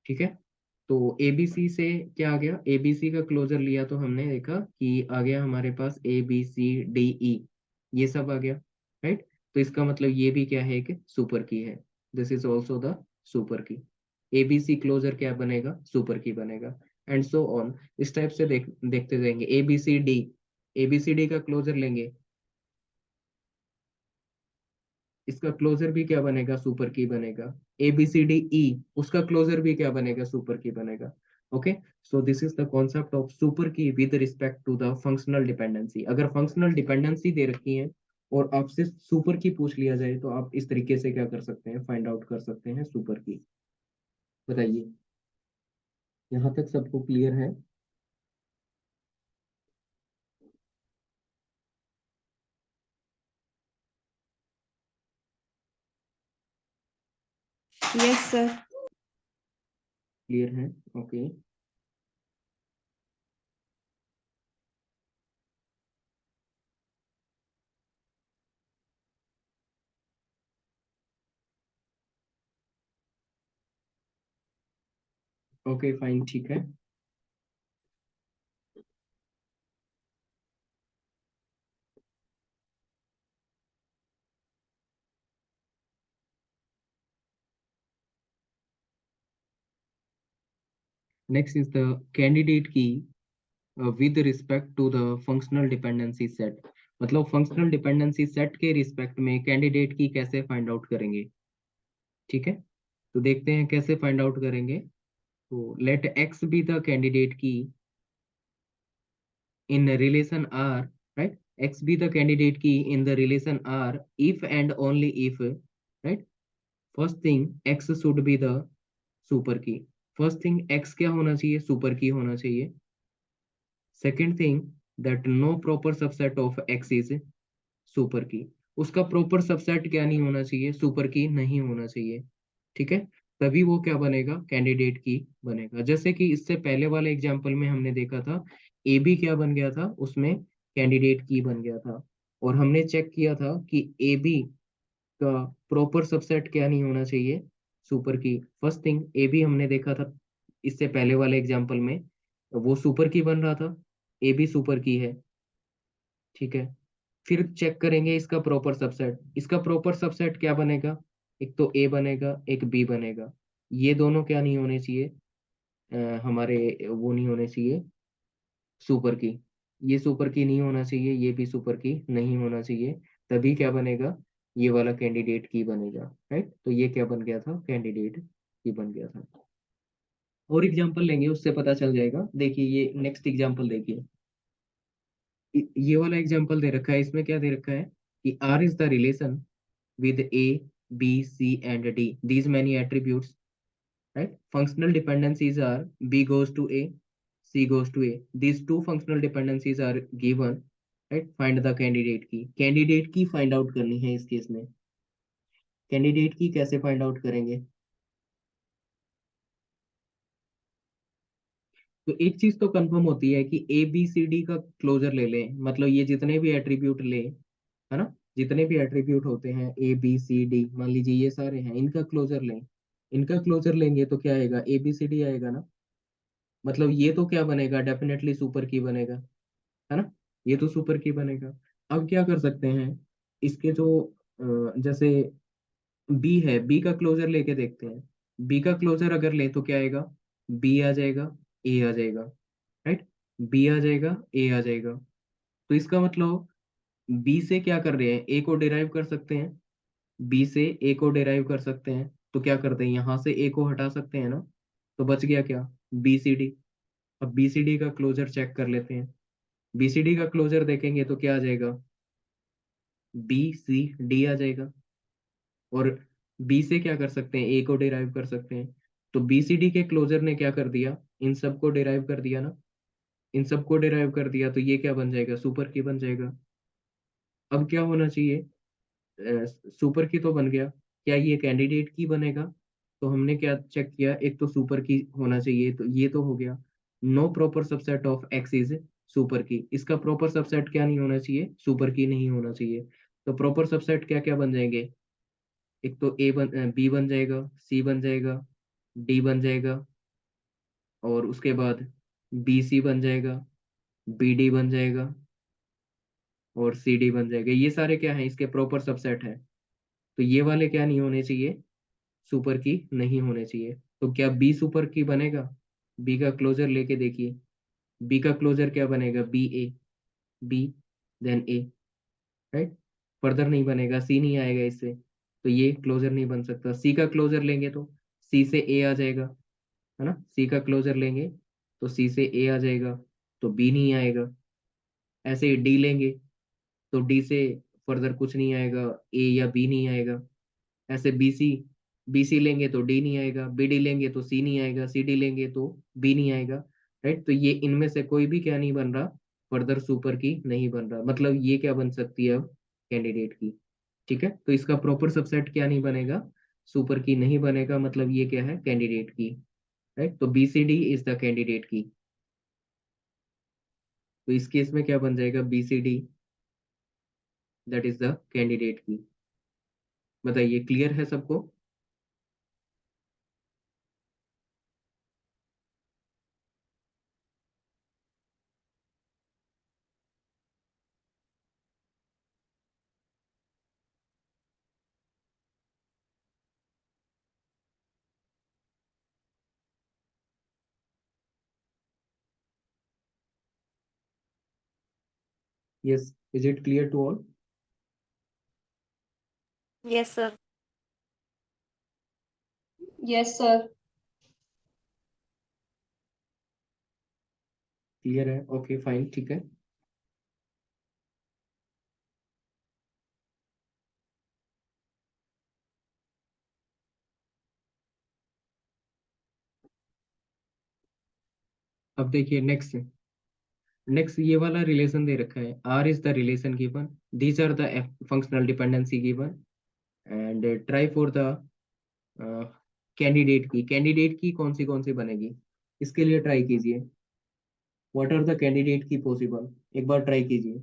ठीक है। तो एबीसी से क्या आ गया, एबीसी का क्लोजर लिया तो हमने देखा कि आ गया हमारे पास ए बी सी डी ई, ये सब आ गया, राइट। तो इसका मतलब ये भी क्या है, एक सुपर की है। This is also the super की। एबीसी क्लोजर क्या बनेगा, सुपर की बनेगा। एंड सो ऑन, इस टाइप से देखते जाएंगे। एबीसीडी, एबीसीडी का क्लोजर लेंगे, इसका क्लोजर भी क्या बनेगा, सुपर की बनेगा। A B C D E, उसका क्लोजर भी क्या बनेगा, सुपर की बनेगा। Okay, so this is the concept of super key with respect to the functional dependency. अगर फंक्शनल डिपेंडेंसी दे रखी है और आपसे सुपर की पूछ लिया जाए तो आप इस तरीके से क्या कर सकते हैं, फाइंड आउट कर सकते हैं सुपर की। बताइए, यहाँ तक सबको क्लियर है। Yes, sir. क्लियर है, ओके। ओके फाइन, ठीक है। Next is the candidate key with respect to the functional dependency set. मतलब फंक्शनल डिपेंडेंसी सेट के रिस्पेक्ट में कैंडिडेट की कैसे फाइंड आउट करेंगे, ठीक है। तो देखते हैं कैसे फाइंड आउट करेंगे। तो let X be the candidate key in relation R, right. X be the candidate key in the relation R if and only if, right. First thing, X should be the super key. First thing X क्या होना चाहिए, super key होना चाहिए। Second thing that no proper subset of X is super key. उसका proper subset क्या नहीं होना चाहिए, सुपर की नहीं होना चाहिए। ठीक है, तभी वो क्या बनेगा, कैंडिडेट की बनेगा। जैसे कि इससे पहले वाले एग्जांपल में हमने देखा था ए बी क्या बन गया था, उसमें कैंडिडेट की बन गया था। और हमने चेक किया था कि ए बी का प्रॉपर सबसेट क्या नहीं होना चाहिए, super key. First thing A B हमने देखा था इससे पहले वाले एग्जांपल में, वो सुपर की बन रहा था, ए बी सुपर की है। ठीक है, फिर चेक करेंगे इसका प्रॉपर सबसेट। इसका प्रॉपर सबसेट क्या बनेगा, एक तो ए बनेगा, एक बी बनेगा। ये दोनों क्या नहीं होने चाहिए, हमारे वो नहीं होने चाहिए, सुपर की। ये सुपर की नहीं होना चाहिए, ये भी सुपर की नहीं होना चाहिए। तभी क्या बनेगा, ये वाला कैंडिडेट की बनेगा। राइट, तो ये क्या बन गया था, कैंडिडेट की बन गया था। और एग्जांपल लेंगे उससे पता चल जाएगा। देखिए ये नेक्स्ट एग्जांपल देखिए, ये वाला एग्जांपल दे रखा है, इसमें क्या दे रखा है कि R is the relation with A, B, C, and D. These many attributes, right? Functional dependencies are B goes to A, C goes to A. These two functional dependencies are given, right? Find the candidate key. Candidate key find out करनी है इस केस में। Candidate key कैसे find out करेंगे, तो एक चीज तो कंफर्म होती है कि ए बी सी डी का क्लोजर ले लें, मतलब ये जितने भी एट्रीब्यूट ले, है ना, जितने भी एट्रीब्यूट होते हैं ए बी सी डी, मान लीजिए ये सारे हैं, इनका क्लोजर लें। इनका क्लोजर लेंगे तो क्या आएगा, ए बी सी डी आएगा ना। मतलब ये तो क्या बनेगा, डेफिनेटली सुपर की बनेगा, है ना, ये तो सुपर की बनेगा। अब क्या कर सकते हैं, इसके जो जैसे बी है, बी का क्लोजर लेके देखते हैं। बी का क्लोजर अगर ले तो क्या आएगा, बी आ जाएगा, ए आ जाएगा। राइट, बी आ जाएगा, ए आ जाएगा। तो इसका मतलब बी से क्या कर रहे हैं, ए को डिराइव कर सकते हैं। बी से ए को डिराइव कर सकते हैं, तो क्या करते हैं, यहाँ से ए को हटा सकते हैं ना। तो बच गया क्या, बी सी डी। अब बी सी डी का क्लोजर चेक कर लेते हैं। बी सी डी का क्लोजर देखेंगे तो क्या आ जाएगा, बी सी डी आ जाएगा। और बी से क्या कर सकते हैं, ए को डिराइव कर सकते हैं। तो बी सी डी के क्लोजर ने क्या कर दिया, इन सबको डिराइव कर दिया ना। इन सबको डिराइव कर दिया, तो ये क्या बन जाएगा, सुपर की बन जाएगा। अब क्या होना चाहिए, सुपर की तो बन गया, क्या ये कैंडिडेट की बनेगा। तो हमने क्या चेक किया, एक तो सुपर की होना चाहिए, तो ये तो हो गया। No proper subset of X is super key. इसका प्रॉपर सबसेट क्या नहीं होना चाहिए, सुपर की नहीं होना चाहिए। तो प्रॉपर सबसेट क्या क्या बन जाएंगे, एक तो ए बन बी बन जाएगा, सी बन जाएगा, डी बन जाएगा, और उसके बाद बी सी बन जाएगा, बी डी बन जाएगा, और सी डी बन जाएगा। ये सारे क्या है, इसके प्रॉपर सबसेट है। तो ये वाले क्या नहीं होने चाहिए, सुपर की नहीं होने चाहिए। तो क्या बी सुपर की बनेगा, बी का क्लोजर लेके देखिए। बी का क्लोजर क्या बनेगा, B A, B then A. Right, further नहीं बनेगा, सी नहीं आएगा इससे, तो ये क्लोजर नहीं बन सकता। सी का क्लोजर लेंगे तो सी से ए आ जाएगा, है ना। सी का क्लोजर लेंगे तो सी से ए आ जाएगा, तो बी नहीं आएगा। ऐसे ही डी लेंगे तो डी से फर्दर कुछ नहीं आएगा, ए या बी नहीं आएगा। ऐसे बी सी लेंगे तो डी नहीं आएगा, बी डी लेंगे तो सी नहीं आएगा, सी डी लेंगे तो बी नहीं आएगा। राइट, तो ये इनमें से कोई भी क्या नहीं बन रहा, फर्दर सुपर की नहीं बन रहा। मतलब ये क्या बन सकती है अब, कैंडिडेट की। ठीक है, तो इसका प्रॉपर सबसेट क्या नहीं बनेगा, सुपर की नहीं बनेगा, मतलब ये क्या है, कैंडिडेट की। राइट, तो B C D is the candidate key. तो इस केस में क्या बन जाएगा, B C D that is the candidate key. बताइए, क्लियर है सबको। Yes, is it clear to all. Yes sir. Yes, sir. Clear है, ओके फाइन, ठीक है। अब देखिए नेक्स्ट, ये वाला रिलेशन दे रखा है, R is the relation given, these are the functional dependency given, and try for the candidate key. Candidate key कौन सी बनेगी, इसके लिए ट्राई कीजिए। What are the candidate key possible, एक बार ट्राई कीजिए।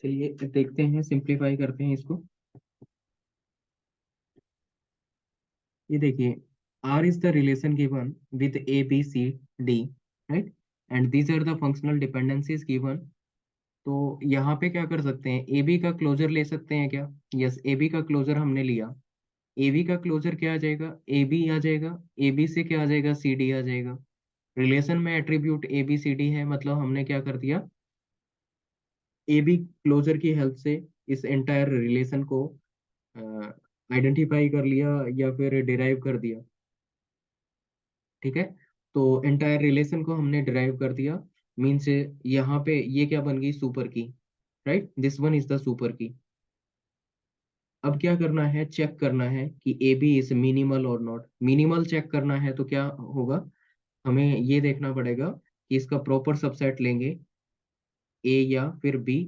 चलिए देखते हैं, सिंप्लीफाई करते हैं इसको। ये देखिए, R is the relation given with A B C D, right, and these are the functional dependencies given. तो यहाँ पे क्या कर सकते हैं, ए बी का क्लोजर ले सकते हैं क्या? यस, ए बी का क्लोजर हमने लिया। ए बी का क्लोजर क्या आ जाएगा, ए बी आ जाएगा। ए बी से क्या आ जाएगा, सी डी आ जाएगा। रिलेशन में attribute A B C D है, मतलब हमने क्या कर दिया, ए बी क्लोजर की हेल्प से इस एंटायर रिलेशन को आइडेंटिफाई कर लिया या फिर डिराइव कर दिया। ठीक है, तो एंटायर रिलेशन को हमने डिराइव कर दिया, मीन्स यहाँ पे ये क्या बन गई, सुपर की, right, this one is the super की। अब क्या करना है, चेक करना है कि ए बी इज मिनिमल और नॉट। मिनिमल चेक करना है तो क्या होगा, हमें ये देखना पड़ेगा कि इसका प्रॉपर सबसेट लेंगे, ए या फिर बी।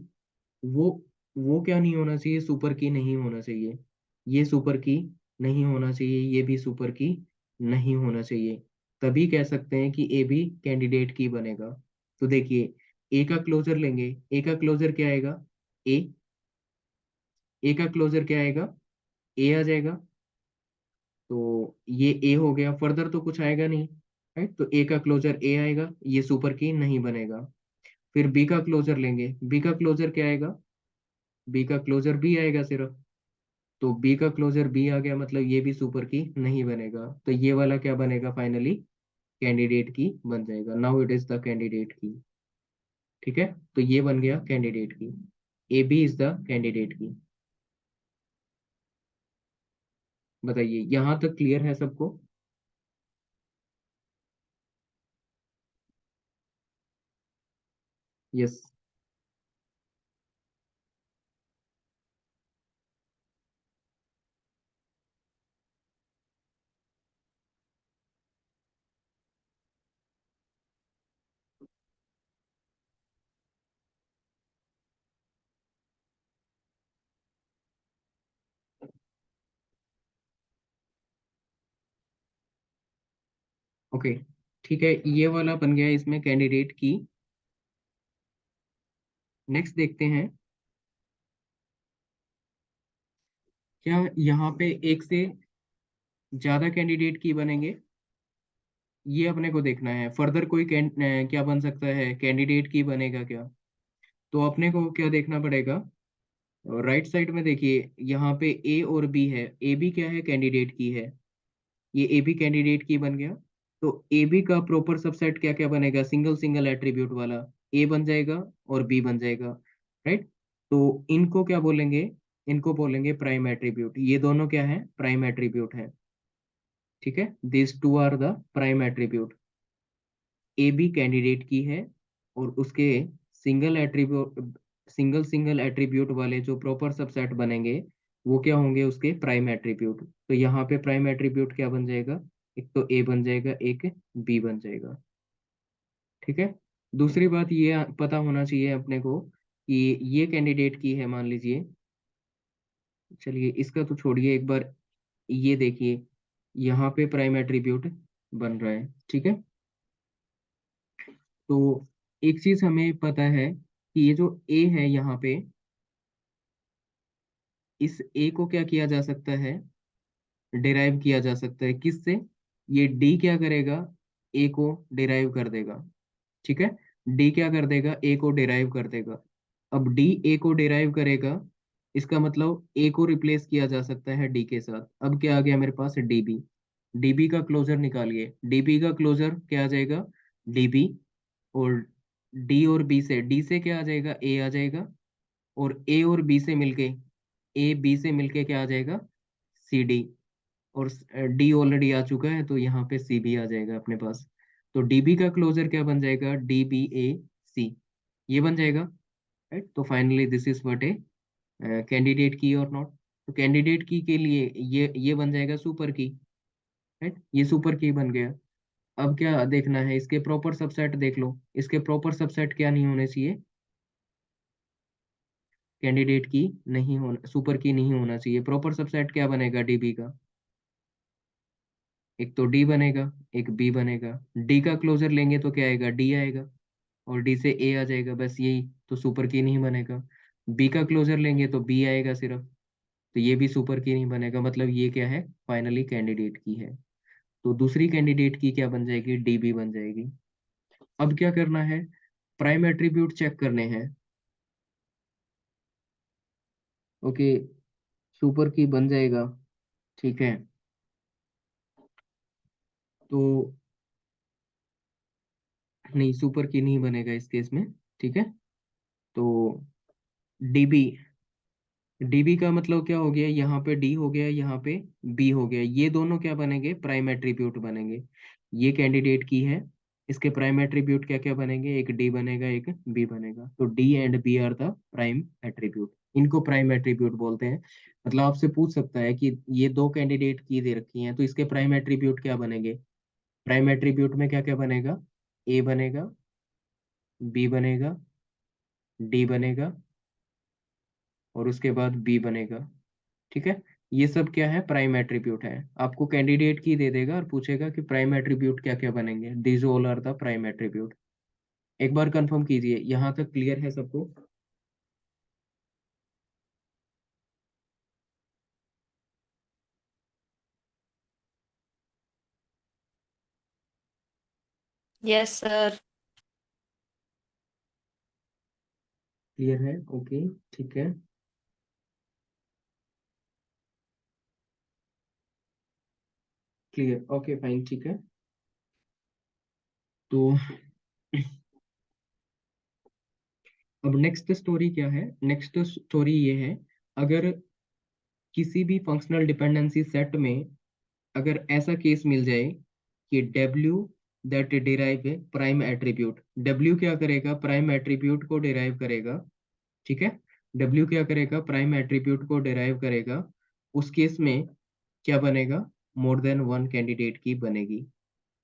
वो वो क्या नहीं होना चाहिए, सुपर की नहीं होना चाहिए। ये सुपर की नहीं होना चाहिए, ये भी सुपर की नहीं होना चाहिए। तभी कह सकते हैं कि ए भी कैंडिडेट की बनेगा। तो देखिए, ए का क्लोजर लेंगे, ए का क्लोजर क्या आएगा, ए। ए का क्लोजर क्या आएगा, ए आ जाएगा। तो ये ए हो गया, फर्दर तो कुछ आएगा नहीं, राइट। तो ए का क्लोजर ए आएगा, ये सुपर की नहीं बनेगा। फिर बी का क्लोजर लेंगे, बी का क्लोजर क्या आएगा, बी का क्लोजर बी आएगा सिर्फ। तो बी का क्लोजर बी आ गया, मतलब ये भी सुपर की नहीं बनेगा। तो ये वाला क्या बनेगा, फाइनली कैंडिडेट की बन जाएगा। Now it is the candidate key. ठीक है, तो ये बन गया candidate key, A B is the candidate key. बताइए, यहां तक क्लियर है सबको? यस। ओके, ठीक है, ये वाला बन गया इसमें कैंडिडेट की। नेक्स्ट देखते हैं, क्या यहाँ पे एक से ज्यादा कैंडिडेट की बनेंगे, ये अपने को देखना है। फर्दर कोई क्या बन सकता है, कैंडिडेट की बनेगा क्या? तो अपने को क्या देखना पड़ेगा, राइट साइड में देखिए, यहाँ पे ए और बी है। ए बी क्या है, कैंडिडेट की है, ये ए बी कैंडिडेट की बन गया। तो ए बी का प्रॉपर सबसेट क्या क्या बनेगा, सिंगल सिंगल एट्रीब्यूट वाला, ए बन जाएगा और बी बन जाएगा, राइट। तो इनको क्या बोलेंगे, इनको बोलेंगे प्राइम एट्रीब्यूट। ये दोनों क्या है? प्राइम एट्रीब्यूट है। ठीक है, this two are the prime attribute. A B candidate key है और उसके सिंगल एट्रीब्यूट वाले जो प्रॉपर सबसेट बनेंगे वो क्या होंगे? उसके प्राइम एट्रीब्यूट। तो यहाँ पे प्राइम एट्रीब्यूट क्या बन जाएगा? एक तो ए बन जाएगा, एक बी बन जाएगा। ठीक है। दूसरी बात ये पता होना चाहिए अपने को कि ये कैंडिडेट की है, मान लीजिए। चलिए इसका तो छोड़िए, एक बार ये देखिए, यहाँ पे प्राइम एट्रीब्यूट बन रहा है। ठीक है। तो एक चीज हमें पता है कि ये जो ए है यहाँ पे, इस ए को क्या किया जा सकता है? डिराइव किया जा सकता है। किससे? ये डी क्या करेगा? ए को डिराइव कर देगा। ठीक है। डी क्या कर देगा? ए को डिराइव कर देगा। अब डी ए को डिराइव करेगा, इसका मतलब ए को रिप्लेस किया जा सकता है डी के साथ। अब क्या आ गया मेरे पास? डीबी। डीबी का क्लोजर निकालिए। डीबी का क्लोजर क्या आ जाएगा? डीबी। और डी और बी से, डी से क्या आ जाएगा? ए आ जाएगा। और ए और बी से मिलके, ए बी से मिलके क्या आ जाएगा? C D. और डी ऑलरेडी आ चुका है तो यहाँ पे सी भी आ जाएगा अपने पास। तो डीबी का क्लोजर क्या बन जाएगा? डी बी ए सी, ये बन जाएगा। राइट। तो finally this is what a candidate key or not. तो कैंडिडेट की के लिए ये बन जाएगा सुपर की। राइट, ये सुपर की बन गया। अब क्या देखना है? इसके प्रॉपर सबसेट देख लो। इसके प्रॉपर सबसेट क्या नहीं होने चाहिए? कैंडिडेट की नहीं होना, सुपर की नहीं होना चाहिए। प्रॉपर सबसेट क्या बनेगा डीबी का? एक तो डी बनेगा, एक बी बनेगा। डी का क्लोजर लेंगे तो क्या आएगा? डी आएगा। और डी से ए आ जाएगा, बस यही तो सुपर की नहीं बनेगा। बी का क्लोजर लेंगे तो बी आएगा सिर्फ, तो ये भी सुपर की नहीं बनेगा। मतलब ये क्या है? फाइनली कैंडिडेट की है। तो दूसरी कैंडिडेट की क्या बन जाएगी? डी बी बन जाएगी। अब क्या करना है? प्राइम एट्रीब्यूट चेक करने हैं। ओके, सुपर की बन जाएगा। ठीक है। तो नहीं, सुपर की नहीं बनेगा इस केस में। ठीक है। तो डीबी, डीबी का मतलब क्या हो गया? यहाँ पे डी हो गया, यहाँ पे बी हो गया। ये दोनों क्या बनेंगे? प्राइम एट्रीब्यूट बनेंगे। ये कैंडिडेट की है, इसके प्राइम एट्रीब्यूट क्या क्या बनेंगे? एक डी बनेगा, एक बी बनेगा। तो D and B are the prime attribute. इनको प्राइम एट्रीब्यूट बोलते हैं। मतलब आपसे पूछ सकता है कि ये दो कैंडिडेट की दे रखी हैं तो इसके प्राइम एट्रीब्यूट क्या बनेंगे? प्राइम एट्रीब्यूट में क्या क्या बनेगा? ए बनेगा, बी बनेगा, डी बनेगा, और उसके बाद बी बनेगा। ठीक है। ये सब क्या है? प्राइम एट्रीब्यूट है। आपको कैंडिडेट की दे देगा और पूछेगा कि प्राइम एट्रीब्यूट क्या क्या बनेंगे। These all are the prime attribute. एक बार कंफर्म कीजिए, यहाँ तक क्लियर है सबको? Yes sir. क्लियर है? ओके, ठीक है। क्लियर, ओके, फाइन, ठीक है। तो अब नेक्स्ट स्टोरी क्या है? नेक्स्ट स्टोरी ये है, अगर किसी भी फंक्शनल डिपेंडेंसी सेट में अगर ऐसा केस मिल जाए कि W that derive prime attribute, W क्या करेगा? प्राइम एट्रीब्यूट को डिराइव करेगा। ठीक है। W क्या करेगा? प्राइम एट्रीब्यूट को डिराइव करेगा। उस केस में क्या बनेगा? More than one candidate key बनेगी।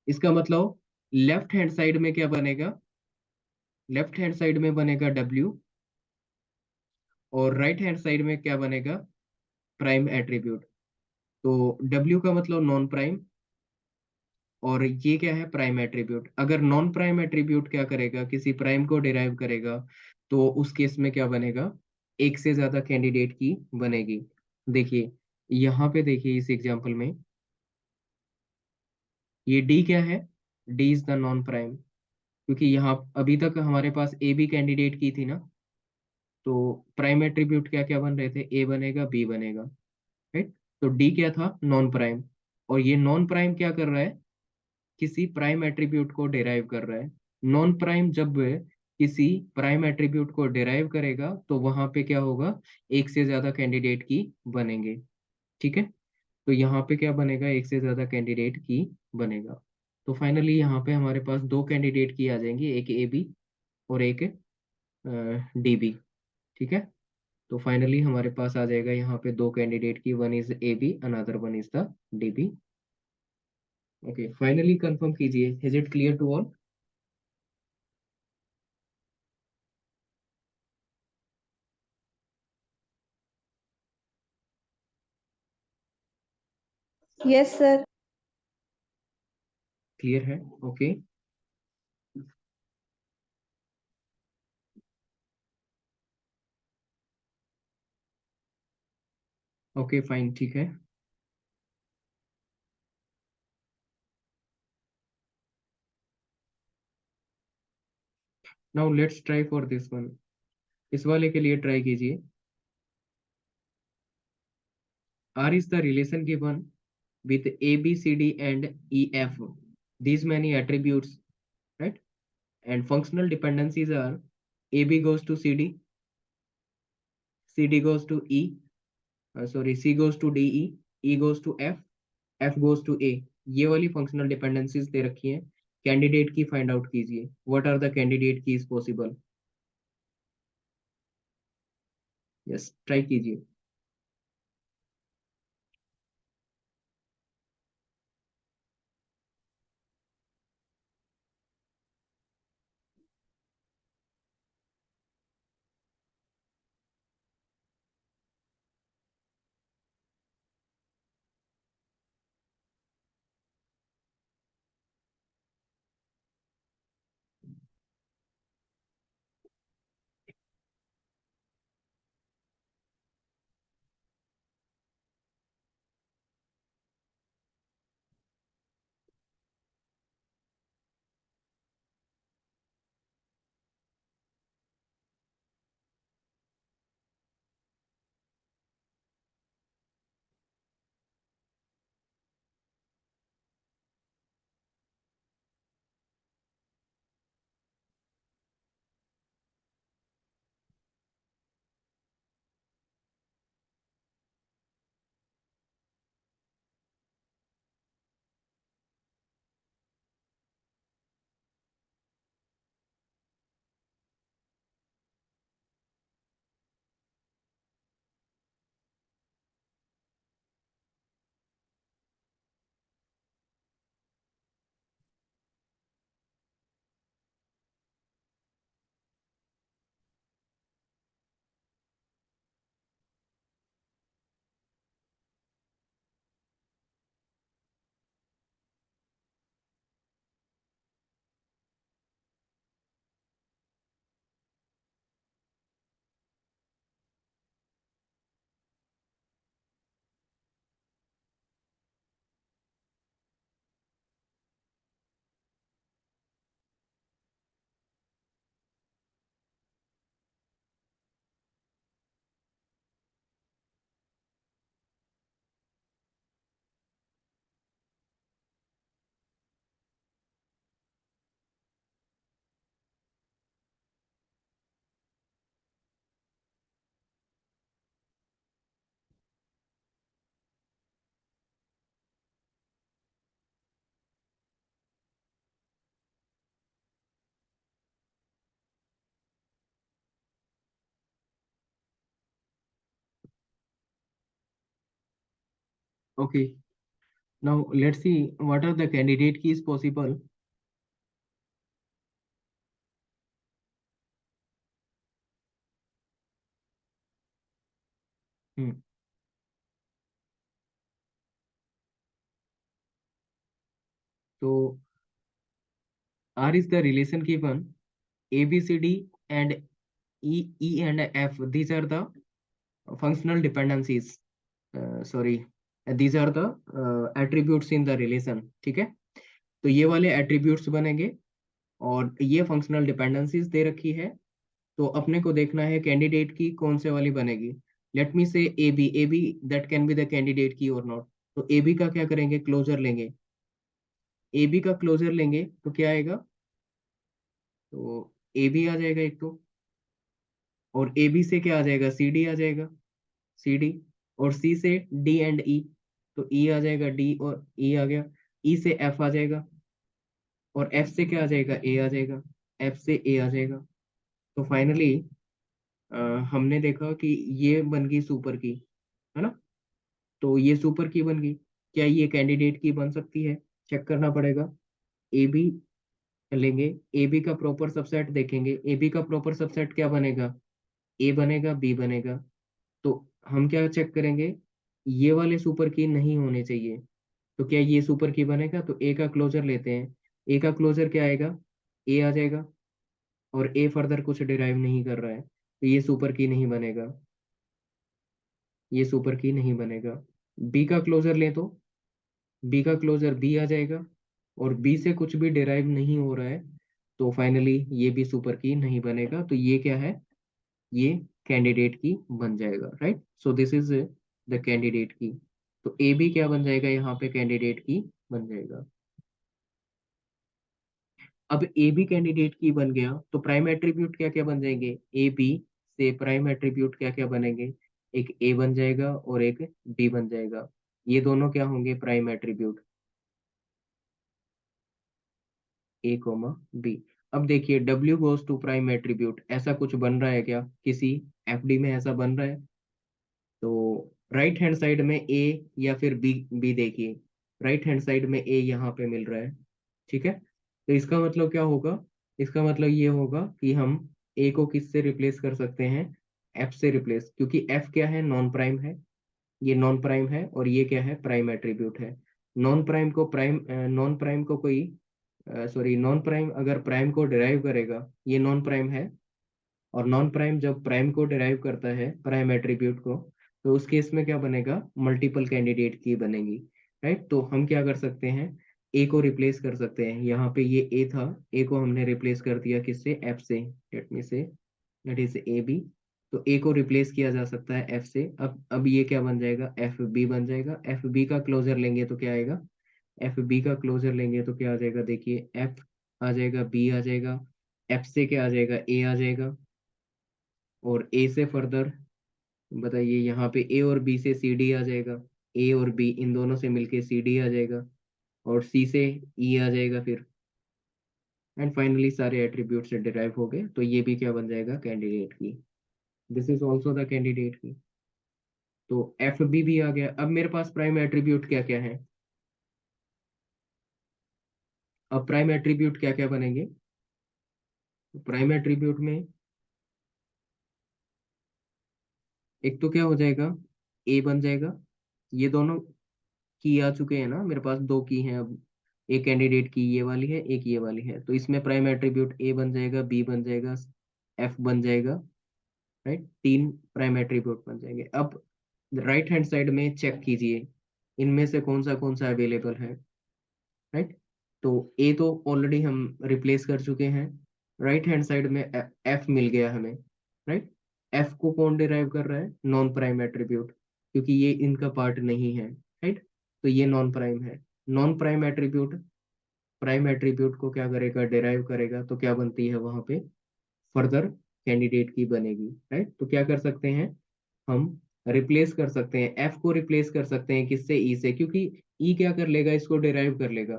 इसका मतलब लेफ्ट हैंड साइड में क्या बनेगा? लेफ्ट हैंड साइड में बनेगा W, और राइट हैंड साइड में क्या बनेगा? Prime attribute. तो W का मतलब नॉन प्राइम, और ये क्या है? Prime attribute. अगर नॉन प्राइम एट्रीब्यूट क्या करेगा? किसी प्राइम को डिराइव करेगा, तो उस केस में क्या बनेगा? एक से ज्यादा कैंडिडेट की बनेगी। देखिए यहाँ पे, देखिए इस एग्जांपल में ये डी क्या है? D is the non prime, क्योंकि यहाँ अभी तक हमारे पास ए बी कैंडिडेट की थी ना। तो प्राइम एट्रीब्यूट क्या क्या बन रहे थे? ए बनेगा, बी बनेगा। राइट। तो डी क्या था? Non prime. और ये नॉन प्राइम क्या कर रहा है? किसी प्राइम एट्रीब्यूट को डिराइव कर रहा है। नॉन प्राइम जब किसी प्राइम एट्रीब्यूट को डिराइव करेगा तो वहां पे क्या होगा, एक से ज्यादा कैंडिडेट की बनेंगे। ठीक है, तो यहाँ पे क्या बनेगा, एक से ज्यादा कैंडिडेट की बनेगा। तो फाइनली यहाँ पे हमारे पास दो कैंडिडेट की आ जाएंगी, एक ए बी और एक डी बी। ठीक है, तो फाइनली हमारे पास आ जाएगा यहाँ पे दो candidate key, one is A B, another one is the D B. Okay, finally confirm कीजिए, is it clear to all? Yes, sir. Clear है? ओके, ओके फाइन, ठीक है। Now let's try for this one. इस वाले के लिए try कीजिए। R is the relation given with A, B, C, D, and E, F. These many attributes, right? And functional dependencies are AB goes to CD, CD goes to E, C goes to DE, E goes to F, F goes to A. ये वाली functional dependencies दे रखी हैं। Candidate key find out कीजिए, what are the candidate keys possible. Yes, try कीजिए। Okay, now let's see what are the candidate keys possible. तो R is the relation given A, B, C, D, and E and F. These are the functional dependencies. These are the attributes in the relation. ठीक है, तो ये वाले attributes बनेंगे और ये functional dependencies दे रखी है। तो अपने को देखना है कैंडिडेट की कौन से वाली बनेगी। Let me say A B that can be the candidate key or not. तो ए बी का क्या करेंगे, क्लोजर लेंगे। ए बी का क्लोजर लेंगे तो क्या आएगा, तो ए बी आ जाएगा एक तो, और ए बी से क्या आ जाएगा, सी डी आ जाएगा, सी डी, और सी से डी एंड ई, तो ई आ जाएगा, डी और ई आ गया, ई से एफ आ जाएगा, और एफ से क्या आ जाएगा, ए आ जाएगा, एफ से ए आ जाएगा। तो फाइनली हमने देखा कि ये बन गई सुपर की, है ना। तो ये सुपर की बन गई, क्या ये कैंडिडेट की बन सकती है, चेक करना पड़ेगा। ए बी लेंगे, ए बी का प्रॉपर सबसेट देखेंगे, ए बी का प्रॉपर सबसेट क्या बनेगा, ए बनेगा, बी बनेगा। तो हम क्या चेक करेंगे, ये वाले सुपर की नहीं होने चाहिए, तो क्या ये सुपर की बनेगा, तो ए का क्लोजर लेते हैं, ए का क्लोजर क्या आएगा, ए आ जाएगा, और ए फर्दर कुछ डिराइव नहीं कर रहा है, तो ये सुपर की नहीं बनेगा, ये सुपर की नहीं बनेगा। बी का क्लोजर ले तो बी का क्लोजर बी आ जाएगा, और बी से कुछ भी डिराइव नहीं हो रहा है, तो फाइनली ये भी सुपर की नहीं बनेगा, तो ये क्या है, ये कैंडिडेट की बन जाएगा, right. So this is the candidate key. तो ए बी क्या बन जाएगा, यहाँ पे कैंडिडेट की बन जाएगा। अब ए बी कैंडिडेट की बन गया, तो प्राइम एट्रीब्यूट क्या क्या बन जाएंगे, ए बी से प्राइम एट्रीब्यूट क्या क्या बनेंगे, एक ए बन जाएगा और एक बी बन जाएगा, ये दोनों क्या होंगे, prime attribute, A comma B. अब देखिए W goes to prime attribute, ऐसा कुछ बन रहा है क्या, किसी एफडी में ऐसा बन रहा है। तो राइट हैंड साइड में ए या फिर बी, बी देखिए, राइट हैंड साइड में ए यहाँ पे मिल रहा है, ठीक है। तो इसका मतलब क्या होगा, इसका मतलब ये होगा कि हम ए को किससे रिप्लेस कर सकते हैं, एफ से रिप्लेस, क्योंकि एफ क्या है, नॉन प्राइम है, ये नॉन प्राइम है, और ये क्या है, प्राइम एट्रीब्यूट है। नॉन प्राइम को कोई, सॉरी, नॉन प्राइम अगर प्राइम को डिराइव करेगा, ये नॉन प्राइम है, और नॉन प्राइम जब प्राइम को डिराइव करता है, प्राइम एट्रीब्यूट को, तो उस केस में क्या बनेगा, मल्टीपल कैंडिडेट की बनेगी, राइट। तो हम क्या कर सकते हैं, ए को रिप्लेस कर सकते हैं, यहाँ पे ये ए था, ए को हमने रिप्लेस कर दिया किससे, एफ से, लेट मी से, दैट इज ए बी। तो ए को रिप्लेस किया जा सकता है एफ से। अब ये क्या बन जाएगा, एफ बी बन जाएगा। एफ बी का क्लोजर लेंगे तो क्या आएगा, एफ बी का क्लोजर लेंगे तो क्या आ जाएगा, देखिए एफ आ जाएगा, बी आ जाएगा, एफ से क्या आ जाएगा, ए आ जाएगा, और ए से फर्दर बताइए, यहाँ पे ए और बी से सी डी आ जाएगा, ए और बी इन दोनों से मिलके सी डी आ जाएगा, और सी से ई आ जाएगा फिर, एंड फाइनली सारे एट्रीब्यूट से डिराइव हो गए, तो ये भी क्या बन जाएगा, कैंडिडेट की। This is also the candidate key. तो एफ बी भी आ गया। अब मेरे पास प्राइम एट्रीब्यूट क्या क्या है, अब प्राइम एट्रीब्यूट क्या क्या बनेंगे, प्राइम एट्रीब्यूट में एक तो क्या हो जाएगा, ए बन जाएगा, ये दोनों की आ चुके हैं ना, मेरे पास दो की हैं अब, एक कैंडिडेट की ये वाली है, एक ये वाली है, तो इसमें प्राइम एट्रीब्यूट ए बन जाएगा, बी बन जाएगा, एफ बन जाएगा, राइट, तीन प्राइम एट्रीब्यूट बन जाएंगे। अब राइट हैंड साइड में चेक कीजिए, इनमें से कौन सा अवेलेबल है, राइट। तो ए तो ऑलरेडी हम रिप्लेस कर चुके हैं, राइट हैंड साइड में एफ मिल गया हमें, राइट। एफ को कौन डिराइव कर रहा है, नॉन प्राइम एट्रीब्यूट, क्योंकि ये इनका पार्ट नहीं है, राइट। तो ये नॉन प्राइम है। Non prime attribute prime attribute को क्या करेगा, डिराइव करेगा, तो क्या बनती है वहां पे, फर्दर कैंडिडेट की बनेगी, राइट। तो क्या कर सकते हैं हम, रिप्लेस कर सकते हैं, एफ को रिप्लेस कर सकते हैं किससे, ई से, क्योंकि ई क्या कर लेगा, इसको डिराइव कर लेगा,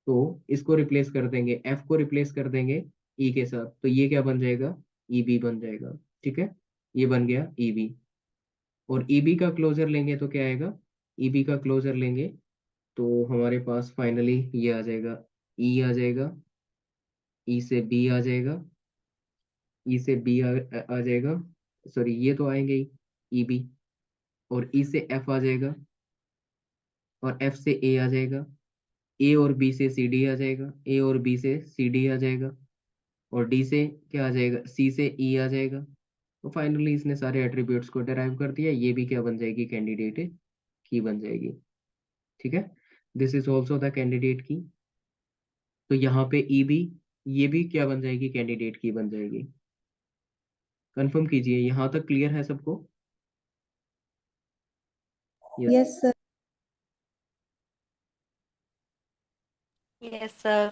तो इसको रिप्लेस कर देंगे, एफ को रिप्लेस कर देंगे ई के साथ, तो ये क्या बन जाएगा, ई बी बन जाएगा, ठीक है। ये बन गया ई बी। और ई बी का क्लोजर लेंगे तो क्या आएगा, ई बी का क्लोजर लेंगे तो हमारे पास फाइनली ये आ जाएगा, ई आ जाएगा, ई से बी आ जाएगा, ई से बी आ जाएगा, सॉरी ये तो आएंगे ही, ई बी, और ई से एफ आ जाएगा, और एफ से ए आ जाएगा, ए और बी से सी डी आ जाएगा, ए और बी से सी डी आ जाएगा, और डी से क्या आ जाएगा, सी से ई आ जाएगा। तो फाइनली इसने सारे एट्रीब्यूट्स को डिराइव कर दिया, ये भी क्या बन जाएगी, कैंडिडेट की बन जाएगी, ठीक है। This is also the candidate key. तो यहाँ पे ई बी, ये भी क्या बन जाएगी, कैंडिडेट की बन जाएगी। कंफर्म कीजिए, यहाँ तक क्लियर है सबको, yes, Yes, sir. Yes, sir.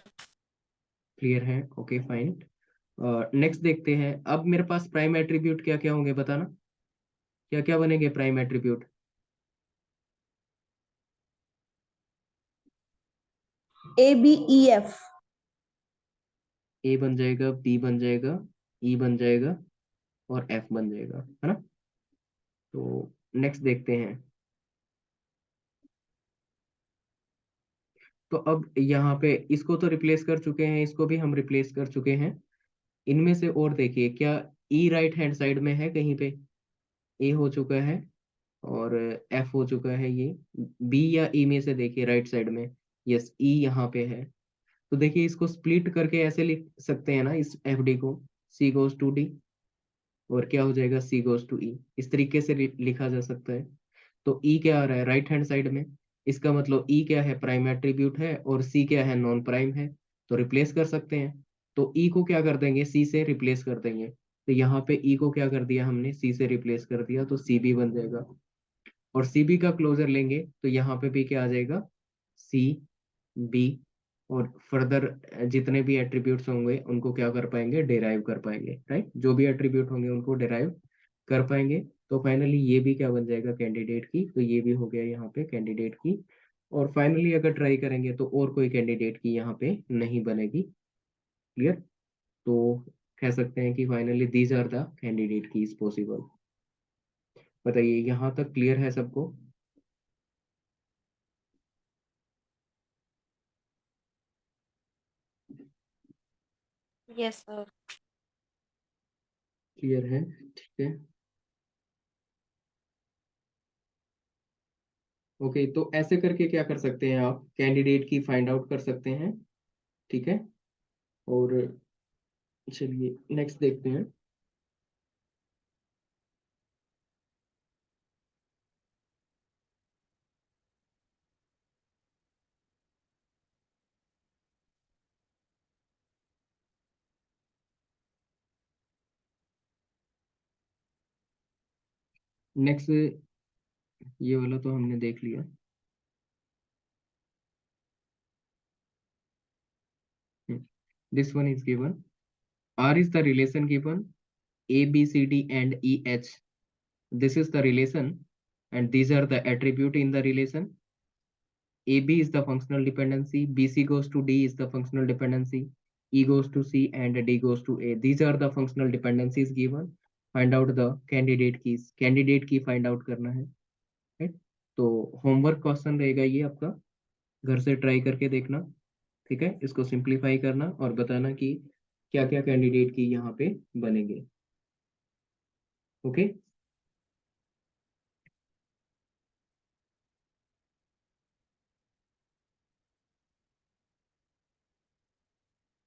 Clear है, ओके फाइन। नेक्स्ट देखते हैं। अब मेरे पास प्राइम एट्रीब्यूट क्या क्या होंगे, बताना क्या क्या बनेंगे प्राइम एट्रीब्यूट। ABEF। ए बन जाएगा, बी बन जाएगा, ई बन जाएगा और एफ बन जाएगा, है ना। तो नेक्स्ट देखते हैं। तो अब यहाँ पे इसको तो रिप्लेस कर चुके हैं, इसको भी हम रिप्लेस कर चुके हैं। इनमें से और देखिए, क्या ई राइट हैंड साइड में है कहीं पे। ए हो चुका है और एफ हो चुका है। ये बी या ई में से देखिए राइट साइड में, यस ई यहाँ पे है। तो देखिए इसको स्प्लिट करके ऐसे लिख सकते हैं ना इस एफ डी को, सी गोज टू डी और क्या हो जाएगा, सी गोज टू ई। इस तरीके से लिखा जा सकता है। तो ई क्या आ रहा है राइट हैंड साइड में, इसका मतलब ई क्या है, प्राइम एट्रीब्यूट है, और सी क्या है, नॉन प्राइम है। तो रिप्लेस कर सकते हैं। तो ई को क्या कर देंगे, सी से रिप्लेस कर देंगे। तो यहाँ पे ई को क्या कर दिया हमने, सी से रिप्लेस कर दिया, तो सी बी बन जाएगा। और सी बी का क्लोजर लेंगे तो यहाँ पे भी क्या आ जाएगा, सी बी। और फर्दर जितने भी एट्रीब्यूट्स होंगे उनको क्या कर पाएंगे, डिराइव कर पाएंगे, राइट। जो भी एट्रीब्यूट होंगे उनको डिराइव कर पाएंगे। तो फाइनली ये भी क्या बन जाएगा, कैंडिडेट की। तो ये भी हो गया यहाँ पे कैंडिडेट की। और फाइनली अगर ट्राई करेंगे तो और कोई कैंडिडेट की यहाँ पे नहीं बनेगी। क्लियर। तो कह सकते हैं कि finally these are the candidate key is possible. बताइए यहाँ तक क्लियर है सबको। Yes, sir. क्लियर है, ठीक है। ओके, तो ऐसे करके क्या कर सकते हैं आप, कैंडिडेट की फाइंड आउट कर सकते हैं, ठीक है। और चलिए नेक्स्ट देखते हैं। नेक्स्ट ये वाला तो हमने देख लिया। This one is given, R is the relation given A, B, C, D and E, H. This is the relation and these are the attribute in the relation. AB is the functional dependency, BC goes to D is the functional dependency, E goes to C and D goes to A. These are the functional dependencies given. Find out the candidate keys. Candidate की find out करना है, right? तो homework question रहेगा ये आपका, घर से try करके देखना, ठीक है। इसको सिंप्लीफाई करना और बताना कि क्या क्या कैंडिडेट की यहाँ पे बनेंगे। ओके।